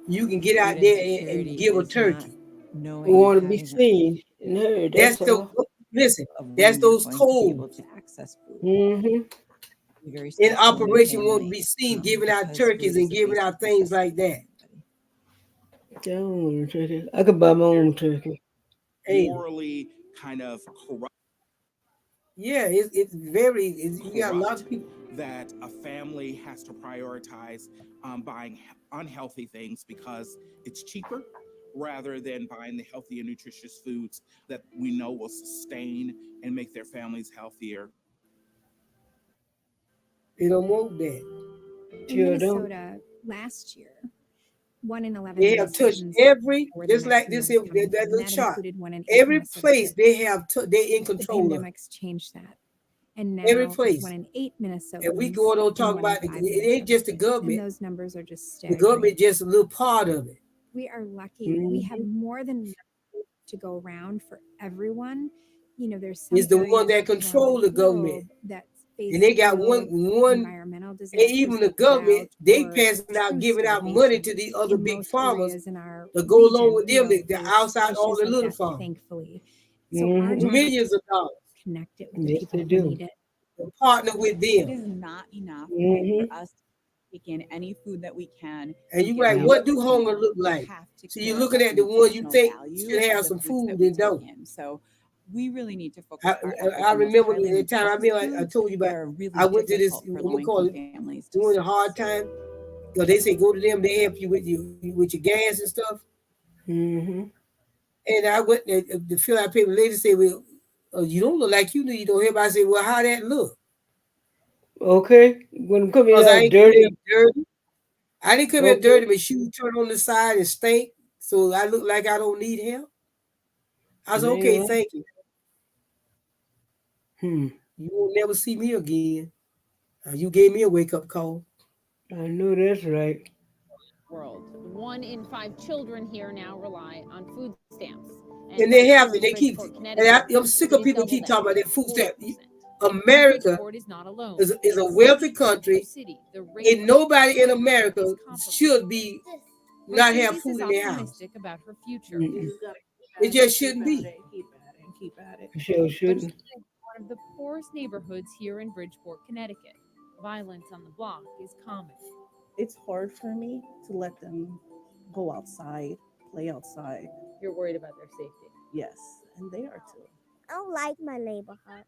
you can get out there and give a turkey. We want to be seen and heard. That's that's those codes. In operation, won't be seen giving out turkeys and giving out things like that. I could buy my own turkey. Morally kind of corrupt. Yeah, it's very. You got a lot of people that a family has to prioritize buying unhealthy things because it's cheaper, rather than buying the healthy and nutritious foods that we know will sustain and make their families healthier. They don't want that. In Minnesota last year, 1 in 11. They have touched every, just like this here, that little chart. Every place they have, they in control of. Pandemics changed that. And now every place. 1 in 8 Minnesotans. And we going on talking about it ain't just the government. And those numbers are just staggering. The government just a little part of it. We are lucky. We have more than enough to go around for everyone. You know, there's some it's the one that control the government. And they got one environmental disaster. And even the government, they passing out, giving out money to these other big farmers to go along with them, the outside all the little farmers. Thankfully. So millions of dollars. Connect it with the people who need it. Partner with them. It is not enough for us to take in any food that we can. And you're right, what do hunger look like? So you're looking at the ones you think should have some food and don't. So we really need to focus. I remember the time I told you about. I went to this. What we call it? During a hard time. You know, they say go to them. They help you with your gas and stuff. And I went there to fill out paper. The lady said, "Well, you don't look like you do. You don't." Everybody said, "Well, how that look?" Okay, when I'm coming out dirty. I didn't come here dirty. My shoes turned on the side and stink, so I look like I don't need help. I was okay. Thank you. You won't never see me again. You gave me a wake-up call. I know that's right. World. 1 in 5 children here now rely on food stamps. And they have it. They keep. And I'm sick of people keep talking about their food stamp. America is a wealthy country, and nobody in America should be not have food in their house. About her future. It just shouldn't be. Keep at it. Sure shouldn't. One of the poorest neighborhoods here in Bridgeport, Connecticut. Violence on the block is common. It's hard for me to let them go outside, play outside. You're worried about their safety. Yes, and they are too. I don't like my neighborhood.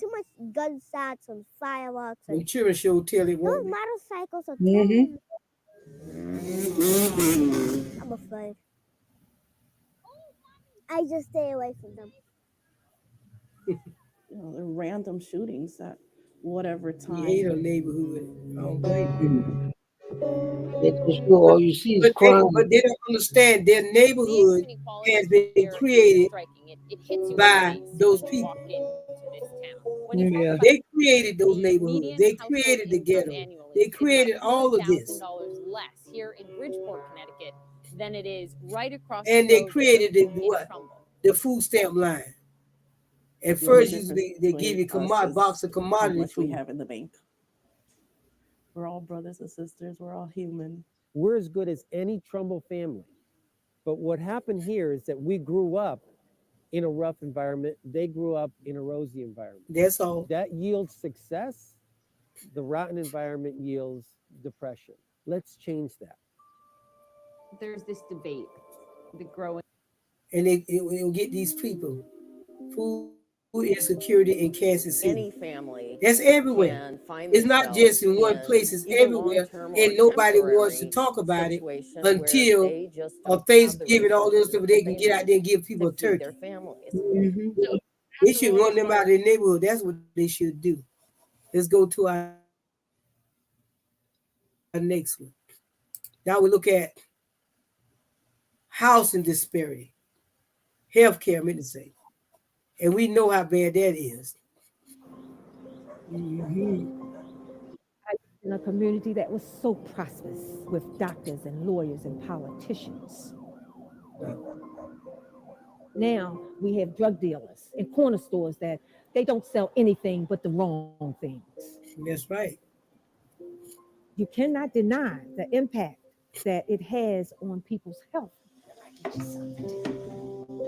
too much gunshots and fireworks. The And children show tell it those won't. motorcycles are Mm-hmm. terrible. I'm afraid. I just stay away from them. You know, the random shootings at whatever We hate our time. neighborhood. I don't blame you. That's for sure. All you see is crime. But they don't understand their neighborhood has been created by those people. Yeah. They created those The neighborhoods. median They household created the income ghetto. annually They is created about all of this. $4,000 less here in Bridgeport, Connecticut, than it is right across And the they road created the, in what? Trumbull. The food stamp line. At The first, difference they give you between us a box is of how commodity much we food. have in the bank. We're all brothers and sisters. We're all human. We're as good as any Trumbull family. But what happened here is that we grew up in a rough environment. They grew up in a rosy environment. That's all. That yields success. The rotten environment yields depression. Let's change that. There's this debate, the growing. And it'll get these people food insecurity in Kansas City. Any family That's everywhere. can find It's not just in one themselves place, it's either everywhere. long-term or And nobody wants to temporary talk about it situation where until they just don't have the Thanksgiving, all this stuff, they resources can that get out need there and give people a to feed turkey. their families. Mhm. They should run them out of their neighborhood. That's what they should do. Let's go to our next one. Now we look at housing disparity, healthcare, I meant to say. And we know how bad that is. Mm-hmm. In a community that was so prosperous with doctors and lawyers and politicians. Now we have drug dealers and corner stores that they don't sell anything but the wrong things. That's right. You cannot deny the impact that it has on people's health.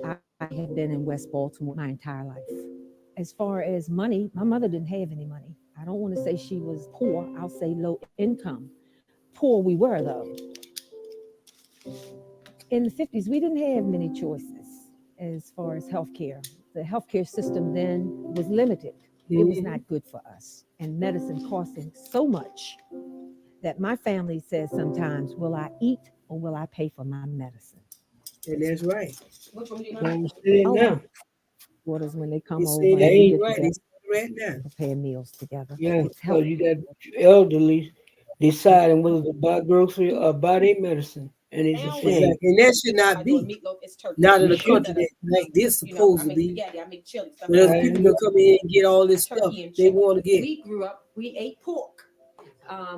I have been in West Baltimore my entire life. As far as money, my mother didn't have any money. I don't want to say she was poor. I'll say low income. Poor we were, though. In the 50s, we didn't have many choices as far as healthcare. The healthcare system then was limited. It was not good for us. And medicine costing so much that my family says sometimes, will I eat or will I pay for my medicine? And that's right. Now. Daughters, when they come over, that and we ain't get right. together, Right now. prepare meals together. Yeah, It's so you healthy. got elderly deciding whether to buy grocery or buy their medicine. And it's a shame. Exactly. And that should not be. Not in a country that like this supposed to be. But other people gonna come in and get all this stuff they want to get. We grew up, we ate pork.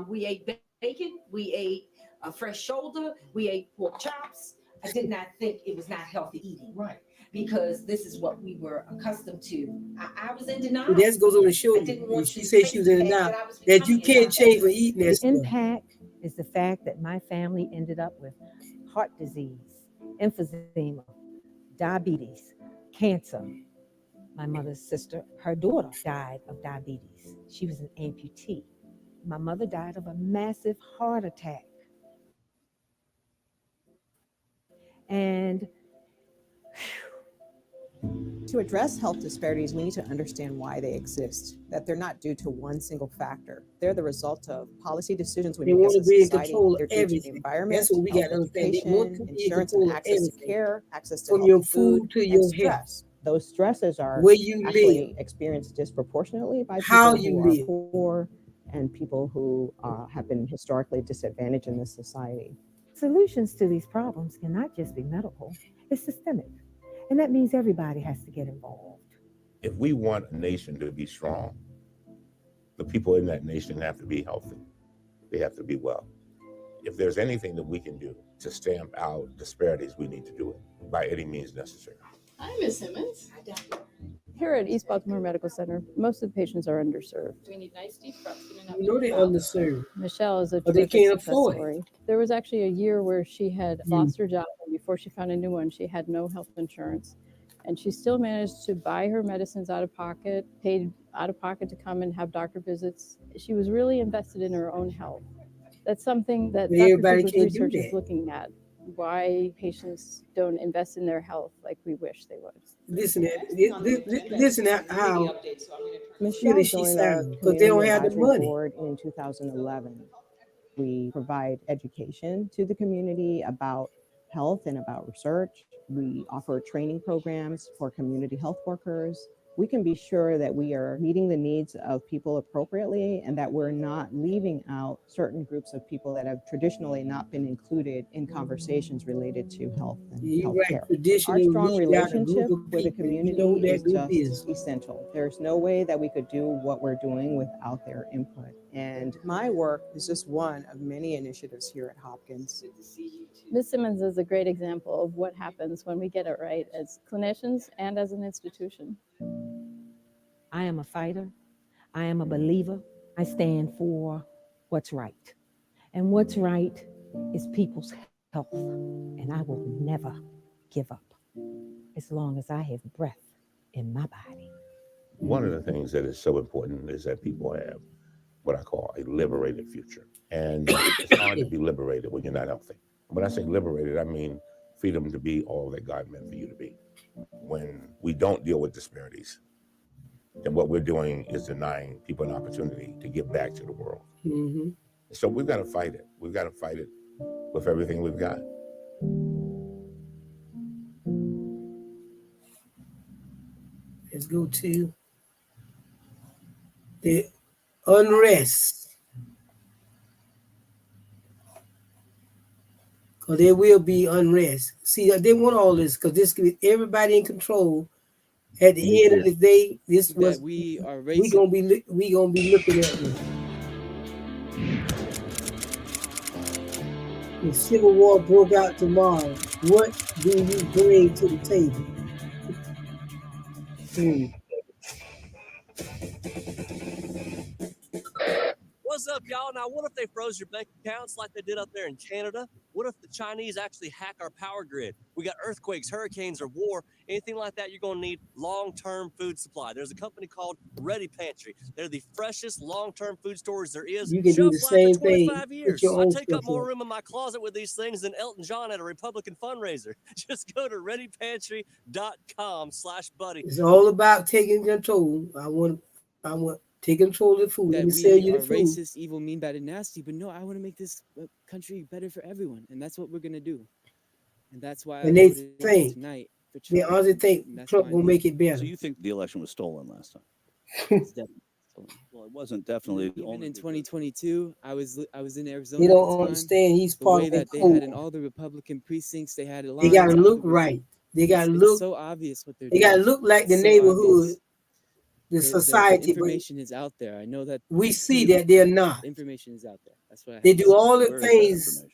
We ate bacon, we ate a fresh shoulder, we ate pork chops. I did not think it was not healthy eating. Right. Because this is what we were accustomed to. I was in denial. That goes on to show you. And she said she was in denial that you can't change for eating that The stuff. impact is the fact that my family ended up with heart disease, emphysema, diabetes, cancer. My mother's sister, her daughter died of diabetes. She was an amputee. My mother died of a massive heart attack. And to address health disparities, we need to understand why they exist, that they're not due to one single factor. They're the result of policy decisions we They make want as to a be in society. control of They're due to the everything. environment, That's what we got to understand. They want to education, be in insurance, control and of access to everything. care, access to From healthy your food to and your stress. health. Those stresses are Where you actually live. experienced disproportionately by How people you who are live. poor and people who have been historically disadvantaged in this society. solutions to these problems cannot just be medical, it's systemic. And that means everybody has to get involved. If we want a nation to be strong, the people in that nation have to be healthy. They have to be well. If there's anything that we can do to stamp out disparities, we need to do it by any means necessary. Hi, Ms. Simmons. Here at East Baltimore Medical Center, most of the patients are underserved. Do we need nice deep cups? You know they're underserved. Michelle is a But they terrific can't success afford it. story. There was actually a year where she had lost her job, and before she found a new one, she had no health insurance. And she still managed to buy her medicines out of pocket, paid out of pocket to come and have doctor visits. She was really invested in her own health. That's something that Dr. Everybody Cooper's can't do research is that. looking at. why patients don't invest in their health like we wish they would. Listen, listen at how Michelle silly she joined our sounds because they community don't have the advisory money. board in 2011. We provide education to the community about health and about research. We offer training programs for community health workers. We can be sure that we are meeting the needs of people appropriately and that we're not leaving out certain groups of people that have traditionally not been included in conversations related to health and You right, healthcare. Our traditionally strong leave out a relationship group of with the people. You know community that is group just is. essential. There's no way that we could do what we're doing without their input. And my work is just one of many initiatives here at Hopkins. Ms. Simmons is a great example of what happens when we get it right as clinicians and as an institution. I am a fighter. I am a believer. I stand for what's right. And what's right is people's health. And I will never give up as long as I have breath in my body. One of the things that is so important is that people have what I call a liberated future. And it's hard to be liberated when you're not healthy. When I say liberated, I mean freedom to be all that God meant for you to be. When we don't deal with disparities, then what we're doing is denying people an opportunity to give back to the world. Mm-hmm. So we've got to fight it. We've got to fight it with everything we've got. Let's go to the unrest. Because there will be unrest. See, they want all this because this could be everybody in control. At the end of the day, this was we are we gonna be looking at this. If civil war broke out tomorrow, what do you bring to the table? What's up, y'all? Now, what if they froze your bank accounts like they did up there in Canada? What if the Chinese actually hack our power grid? We got earthquakes, hurricanes, or war, anything like that, you're going to need long-term food supply. There's a company called Ready Pantry. They're the freshest long-term food storage there is. You can do Shelf the life same for thing. 25 Put years. your I own take up stuff more up. room in my closet with these things than Elton John at a Republican fundraiser. Just go to readypantry.com/buddy. It's all about taking control. I want take control of the food. Let that me sell we you are the food. racist, evil, mean, bad, and nasty. But no, I want to make this country better for everyone, and that's what we're gonna do. And that's why And I they voted think tonight for they Trump. honestly think And that's Trump why will make it better. So you think the election was stolen last time? it's definitely stolen. Well, it wasn't definitely Even in 2022, I was in Arizona They at the don't time. understand he's The part way of that that they had in code. all the Republican precincts, they had They lines gotta of look people. right. They gotta It's look. so obvious what they're They doing. gotta look like the It's so neighborhood, obvious. the The society. But information is out there. I know that we see that they're not. information is out there. That's what I They have to do say. all the Where is that things information?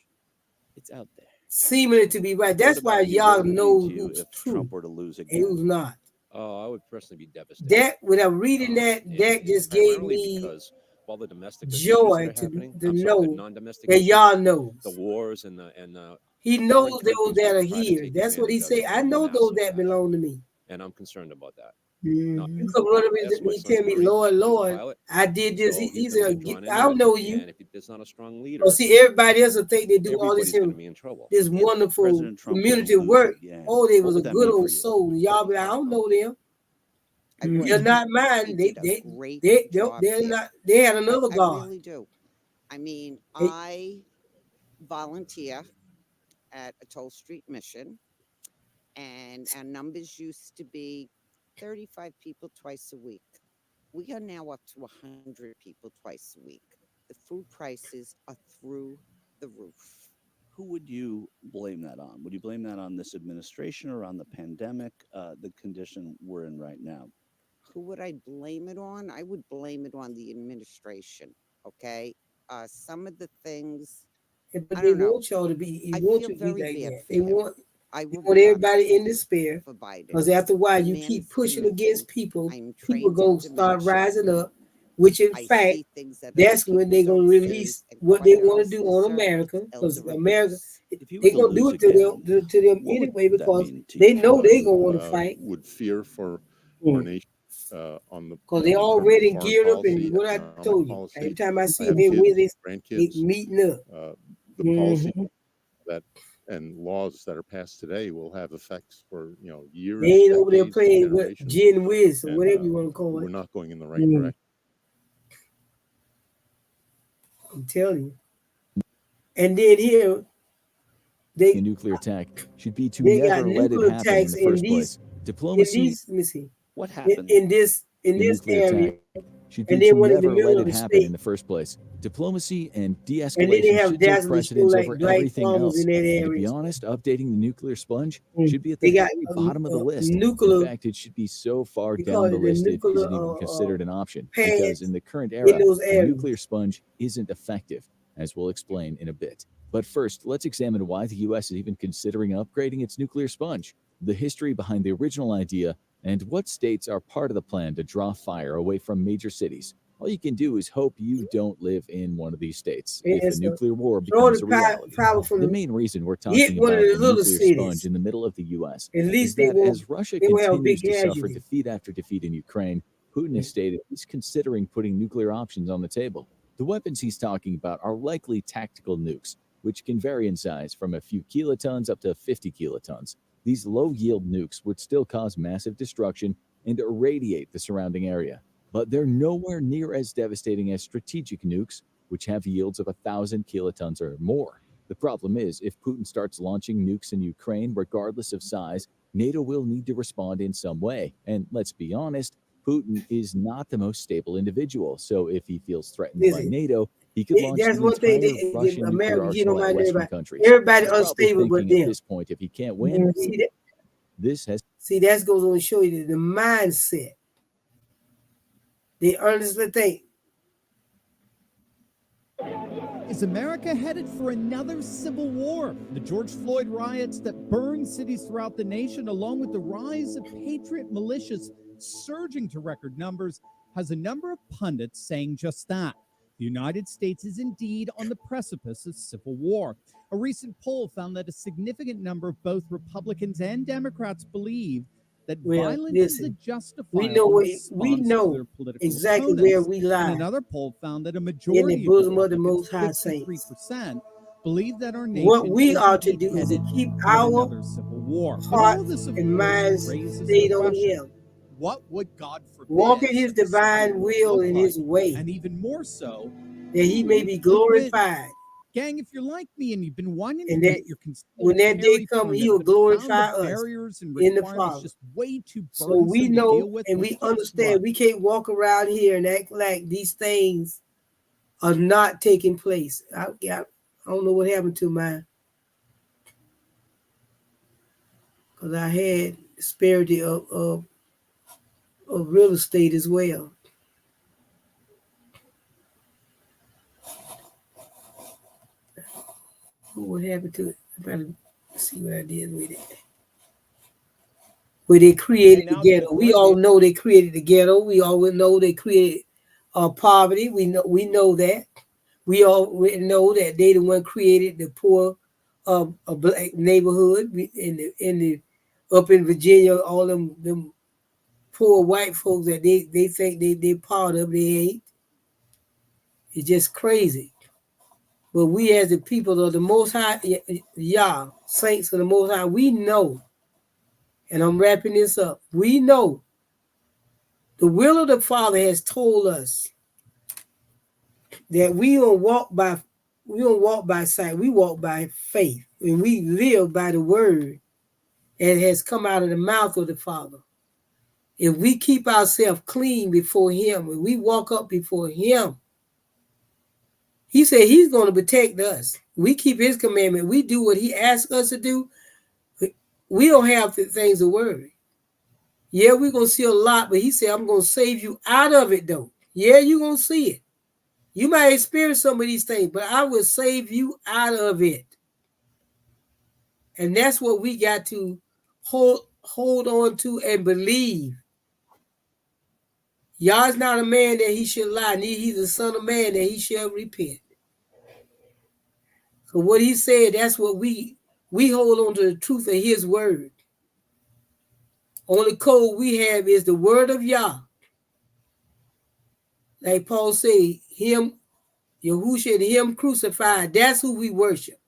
It's out there. seemingly to be right. That's What why about you? What y'all would it mean know to you who's if true Trump were to lose and again? who's not. Oh, I would personally be devastated. That when I'm reading that just gave Primarily me because all the domestic issues joy that are happening. to I'm sorry, the know non-domestic that issues, y'all knows. the wars and the He foreign knows those countries that are try to here. take That's what he advantage say. of it I in know those massive that fashion. belong to me. And I'm concerned about that. You come run up and Asked my he son tell me, Murray, Lord, he's a Lord, pilot, I did this. so He he's gonna said, get drawn I into don't it, know you. and if there's not a strong leader, Oh, see, everybody else will think they do all this everybody's going to be in trouble. this If wonderful President Trump were to community lose work. again, Oh, they what was a would that good mean for old you? soul. And y'all be like, I don't know them. I You're really not do. mine. He They did a they great they job they're there. not. They had another I God. really do. I mean, They- I volunteer at a Toll Street Mission, and our numbers used to be 35 people twice a week. We are now up to 100 people twice a week. The food prices are through the roof. Who would you blame that on? Would you blame that on this administration or on the pandemic, the condition we're in right now? Who would I blame it on? I would blame it on the administration. Okay. Some of the things, But I they don't know. want y'all to be. I They want feel you to be very like bad that. for They him. want. I They will want be everybody honest in despair. for Biden. Because after a while, The you man keep is pushing tainted. against people. I'm People trained gonna in start dementia. rising up. Which in I fact, see things that that's other when people they're gonna don't see, release and what quite they want to honestly, do on sir, America. it's Because elder America, abuse. If you were they're to gonna do lose it to them again, to them what would anyway that because mean to they you? know they gonna want to fight. Would fear for our nation on the Because they in terms of already foreign geared up, policy, and what I economic told you. policy. Every time I I see have them, kids, Wednesdays, they grandkids. meeting up. The policy Mhm. that and laws that are passed today will have effects for years, They ain't over there decades, playing with generations. gin whiz or And whatever you want to call we're it. not going in the right direction. I'm telling you. And then here, A nuclear attack should be to they got never let it nuclear happen in attacks the in first these, place. in Diplomacy, these, let me see, What happened? in this a nuclear area, attack should and be then to one in the never middle let of it the happen in state. the first place. Diplomacy and And then they de-escalation have should take dazzling show precedence like over black everything farmers else. in that And to be area. honest, updating the nuclear sponge should be at the They got very bottom of the list. In nuclear, fact, it should be so far they call down the it the list it nuclear isn't even considered an option. Because pads in the current in era, those a areas. nuclear sponge isn't effective, as we'll explain in a bit. But first, let's examine why the U.S. is even considering upgrading its nuclear sponge, the history behind the original idea, and what states are part of the plan to draw fire away from major cities. All you can do is hope you don't live in one of these states if And a so nuclear war throw becomes the a reality. power from The main reason we're hit talking one of about the a little nuclear cities. sponge in the middle of the U.S. At is least they that won't, as Russia they won't have continues big to suffer casualties. defeat after defeat in Ukraine, Putin has stated he's considering putting nuclear options on the table. The weapons he's talking about are likely tactical nukes, which can vary in size from a few kilotons up to 50 kilotons. These low-yield nukes would still cause massive destruction and irradiate the surrounding area, but they're nowhere near as devastating as strategic nukes, which have yields of 1,000 kilotons or more. The problem is, if Putin starts launching nukes in Ukraine, regardless of size, NATO will need to respond in some way. And let's be honest, Putin is not the most stable individual. So if he feels threatened by Listen, NATO, he could launch that's the one thing entire that Russian nuclear America get on arsenal my at nerve Western about. countries. Everybody He's probably unstable but thinking at them. this point, if he can't win, this has See, that goes on to show you the mindset. They honestly think. Is America headed for another civil war? The George Floyd riots that burned cities throughout the nation, along with the rise of patriot militias surging to record numbers, has a number of pundits saying just that. The United States is indeed on the precipice of civil war. A recent poll found that a significant number of both Republicans and Democrats believe that violence is a justifiable response to their political exactly opponents. where we lie. And another poll found that a In the majority of bosom of the Republicans, Most High Saints. 53%, believe that our nation What we is are to indeed do is to headed keep toward our another civil war. But all of this, of and course, minds raises stayed the on question: Him. what would God forbid Walk in His such a civil divine war will look and like? His way, And even more so, that He may be who would win? glorified. Gang, if you're like me and you've been wanting to And get that your concealed when that day carry come, permit, He will but have found glorify the us barriers and in the requirements Father. just way too So we burdensome to deal know with, and well, we guess understand what? we can't walk around here and act like these things are not taking place. I don't know what happened to mine, because I had disparity of real estate as well. What happened to it? I better see what I did with it. Where they created the ghetto. We all know they created the ghetto. We all know they created poverty. We know that. We all know that they the one created the poor a black neighborhood in the up in Virginia. All them poor white folks that they think they part of, they ain't. It's just crazy. But we as the people of the Most High, Yah, saints of the Most High, we know, and I'm wrapping this up, we know the will of the Father has told us that we don't walk by sight, we walk by faith, and we live by the word that has come out of the mouth of the Father. If we keep ourselves clean before Him, and we walk up before Him, He said He's going to protect us. We keep His commandment. We do what He asks us to do. We don't have the things to worry. Yeah, we're going to see a lot, but He said, I'm going to save you out of it, though. Yeah, you're going to see it. You might experience some of these things, but I will save you out of it. And that's what we got to hold on to and believe. Yah's not a man that He should lie, neither He's a son of man that He shall repent. So what He said, that's what we hold on to, the truth of His word. Only code we have is the word of Yah. Like Paul say, Him, Yahushua, Him crucified, that's who we worship.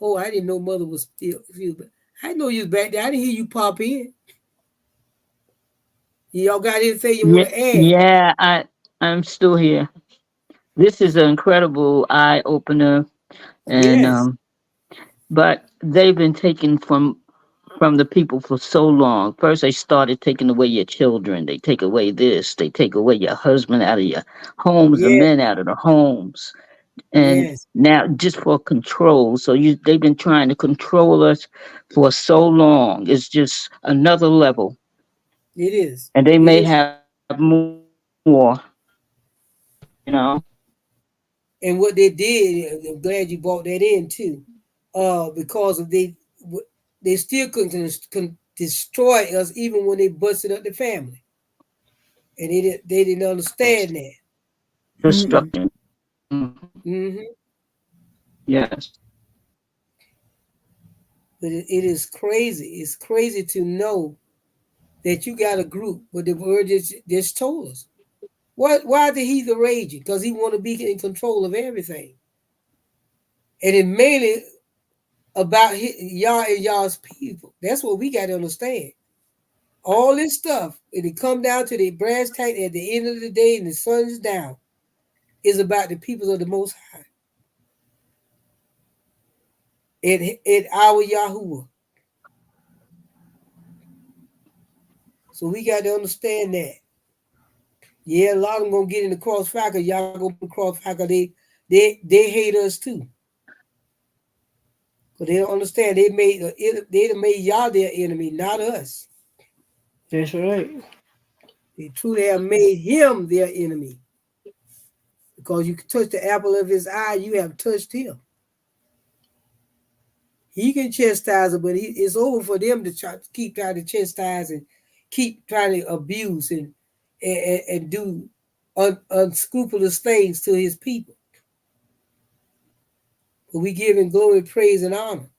Oh, I didn't know mother was still. I know you was back there. I didn't hear you pop in. Y'all got anything you want Yeah, to add? yeah, I'm still here. This is an incredible eye opener, and Yes, but they've been taken from the people for so long. First, they started taking away your children. They take away this. They take away your husband out of your homes, the yes, men out of the homes, and yes. now just for control. So they've been trying to control us for so long. It's just another level, It is. and they It may is. have more. You know. And what they did, I'm glad you brought that in too, because of they still couldn't destroy us even when they busted up the family, and they didn't understand that. Destruction. Hmm. Yes. But it is crazy. It's crazy to know that you got a group, but the word just told us. Why did he the raging? Because he want to be in control of everything, and it mainly about y'all and y'all's people. That's what we got to understand. All this stuff, and it come down to the brass tack at the end of the day, and the sun's down, is about the people of the Most High and our Yahuwah. So we got to understand that. Yeah, a lot of them gonna get in the crossfire because y'all go crossfire because they hate us too. But they don't understand they made y'all their enemy, not us. That's right. They truly have made him their enemy. Because you can touch the apple of his eye, you have touched him. He can chastise it, but it's over for them to keep trying to chastise and keep trying to abuse and do unscrupulous things to his people. But we give him glory, praise, and honor.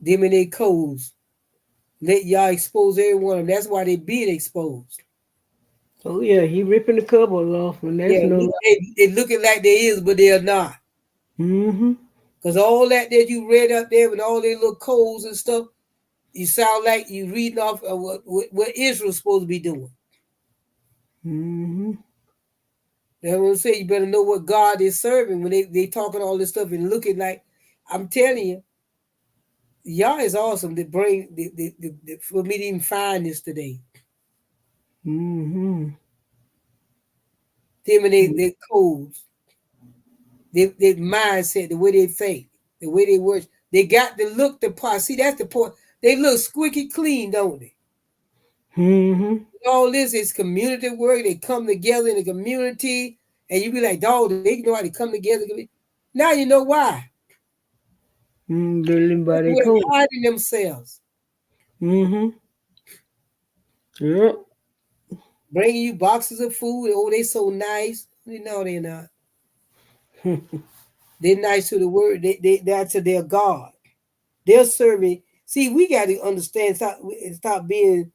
Them and their codes. Let y'all expose every one of them. That's why they being exposed. Oh yeah, he ripping the cover off, and that's Yeah, no. they looking like they is, but they're not. Mm-hmm. Because all that you read up there with all their little codes and stuff, you sound like you reading off of what Israel's supposed to be doing. Mm-hmm. That's what I'm saying. You better know what God is serving when they talking all this stuff and looking like, I'm telling you, y'all is awesome to bring for me to even find this today. Mm-hmm. Them and their codes, their mindset, the way they think, the way they work. They got to look the part. See, that's the point. They look squeaky clean, don't they? Mm-hmm. All this is community work. They come together in the community, and you be like, dog, they know how to come together. Now you know why. They're living by their They're code. hiding themselves. Mm-hmm. Yep. Bringing you boxes of food. Oh, they so nice. No, they're not. They're nice to the word. They're to their God. They're serving. See, we got to understand. Stop being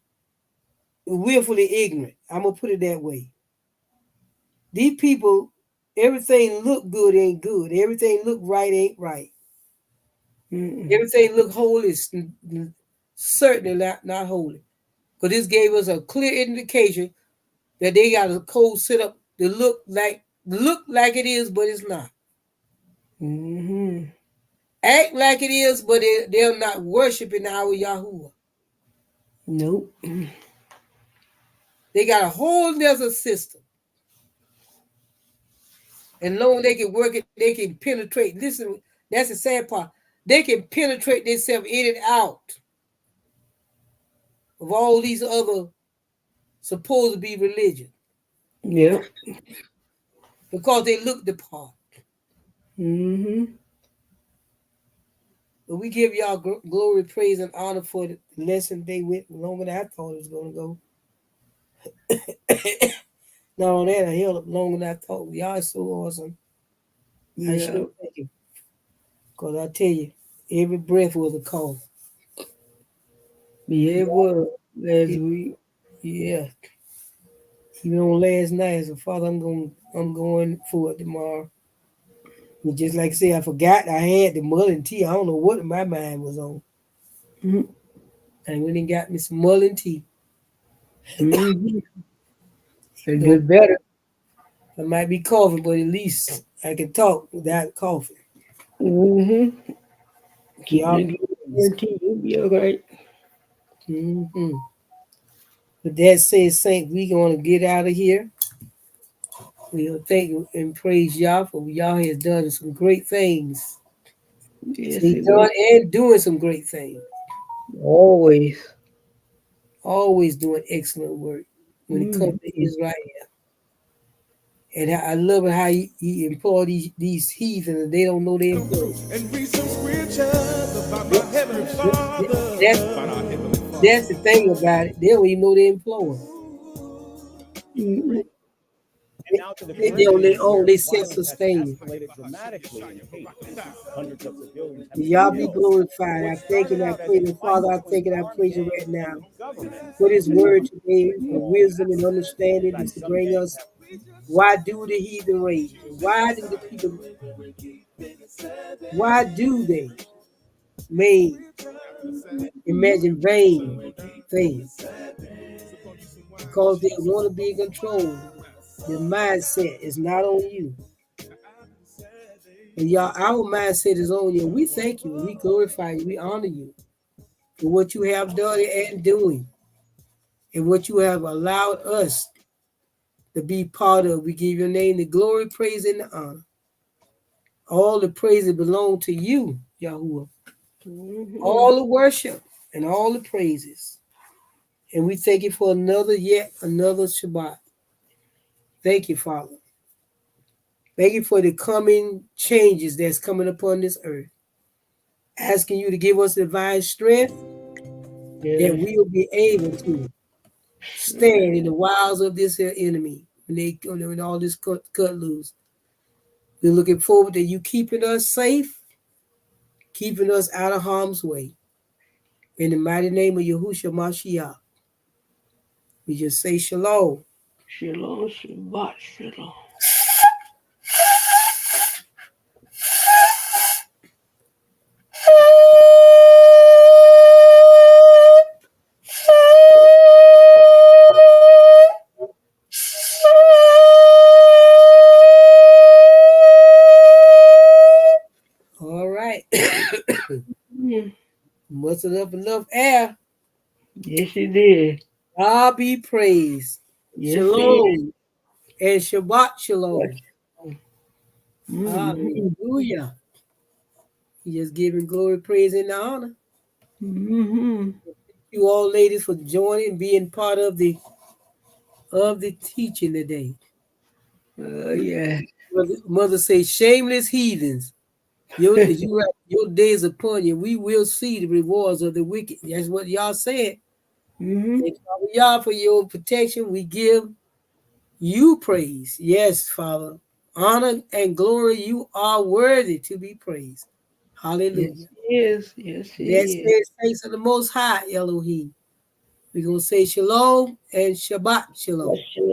willfully ignorant. I'm gonna put it that way. These people, everything look good ain't good. Everything look right ain't right. Mm-mm. Everything look holy is certainly not holy. Because this gave us a clear indication that they got a code set up to look like it is, but it's not. Mm-hmm. Act like it is, but they're not worshiping our Yahuwah. Nope. They got a whole nother system. And long they can work it, they can penetrate. Listen, that's the sad part. They can penetrate themselves in and out of all these other supposed to be religion Yep. because they look the part. Mm-hmm. But we give y'all glory, praise, and honor for the lesson they went longer than I thought it was going to go. Not on that, I held up longer than I thought. Y'all are so awesome. I Yeah. sure thank you. Because I tell you, every breath was a call. Yeah, it was last week. Yeah. Even on last night, so Father, I'm going for it tomorrow. And just like I say, I forgot I had the mullein tea. I don't know what my mind was on. Mm-hmm. I went and got me some mullein tea. Mm-hmm. And So the better. I might be coughing, but at least I can talk without coughing. Mm-hmm. Keep Y'all drinking be your praised. tea, you'll be all right. Mm-hmm. With that said, Saint, we gonna get out of here. We'll thank you and praise y'all for y'all has done some great things. Yes, He it done will. and doing some great things. Always. Always doing excellent work when it comes to Mm-hmm. Israel. And I love it how he employ these heathen and they don't know they employ. And read some scriptures about my heavenly That's Father. About our heavenly that's the thing about it. They don't even know they employ. Mm-hmm. And now to the They on their Caribbean, own, where they violence has self-sustaining. escalated dramatically in Haiti. Hundreds of civilians have been Y'all be killed. glorified. I What thank started and I out as praise a you. fight Father, I between thank and I armed praise you right gangs now and the government for this has word come today, to for a wisdom halt. and In understanding, fact, just to some bring gangs us. have Why do the heathen rage? And why do they make imagine vain things? Because they want to be in control. The mindset is not on you. And y'all, our mindset is on you. We thank you. We glorify you. We honor you for what you have done and doing and what you have allowed us to be part of. We give your name the glory, praise, and the honor. All the praises belong to you, Yahuwah. Mm-hmm. All the worship and all the praises. And we thank you for yet another Shabbat. Thank you, Father. Thank you for the coming changes that's coming upon this earth. Asking you to give us divine strength that Yes. we'll be able to stand in the wiles of this enemy when all this cut loose. We're looking forward to you keeping us safe, keeping us out of harm's way. In the mighty name of Yahushua Mashiach, we just say shalom. Shalom, Shabbat, shalom. All right. Mm. Mustered up enough air. Yes, it did. God be praised. Yes, it Shalom and Shabbat shalom. is. Mm-hmm. Hallelujah. He just giving glory, praise, and honor. Mm-hmm. You all ladies for joining, being part of the teaching today. Yeah. Mother say, shameless heathens. Your days upon you. We will see the rewards of the wicked. That's what y'all said. Mm-hmm. Thank y'all for your protection. We give you praise. Yes, Father. Honor and glory. You are worthy to be praised. Yes, Hallelujah. it is. Yes, it That is. says thanks to the Most High, Elohim. We're going to say shalom and Shabbat shalom. Shalom.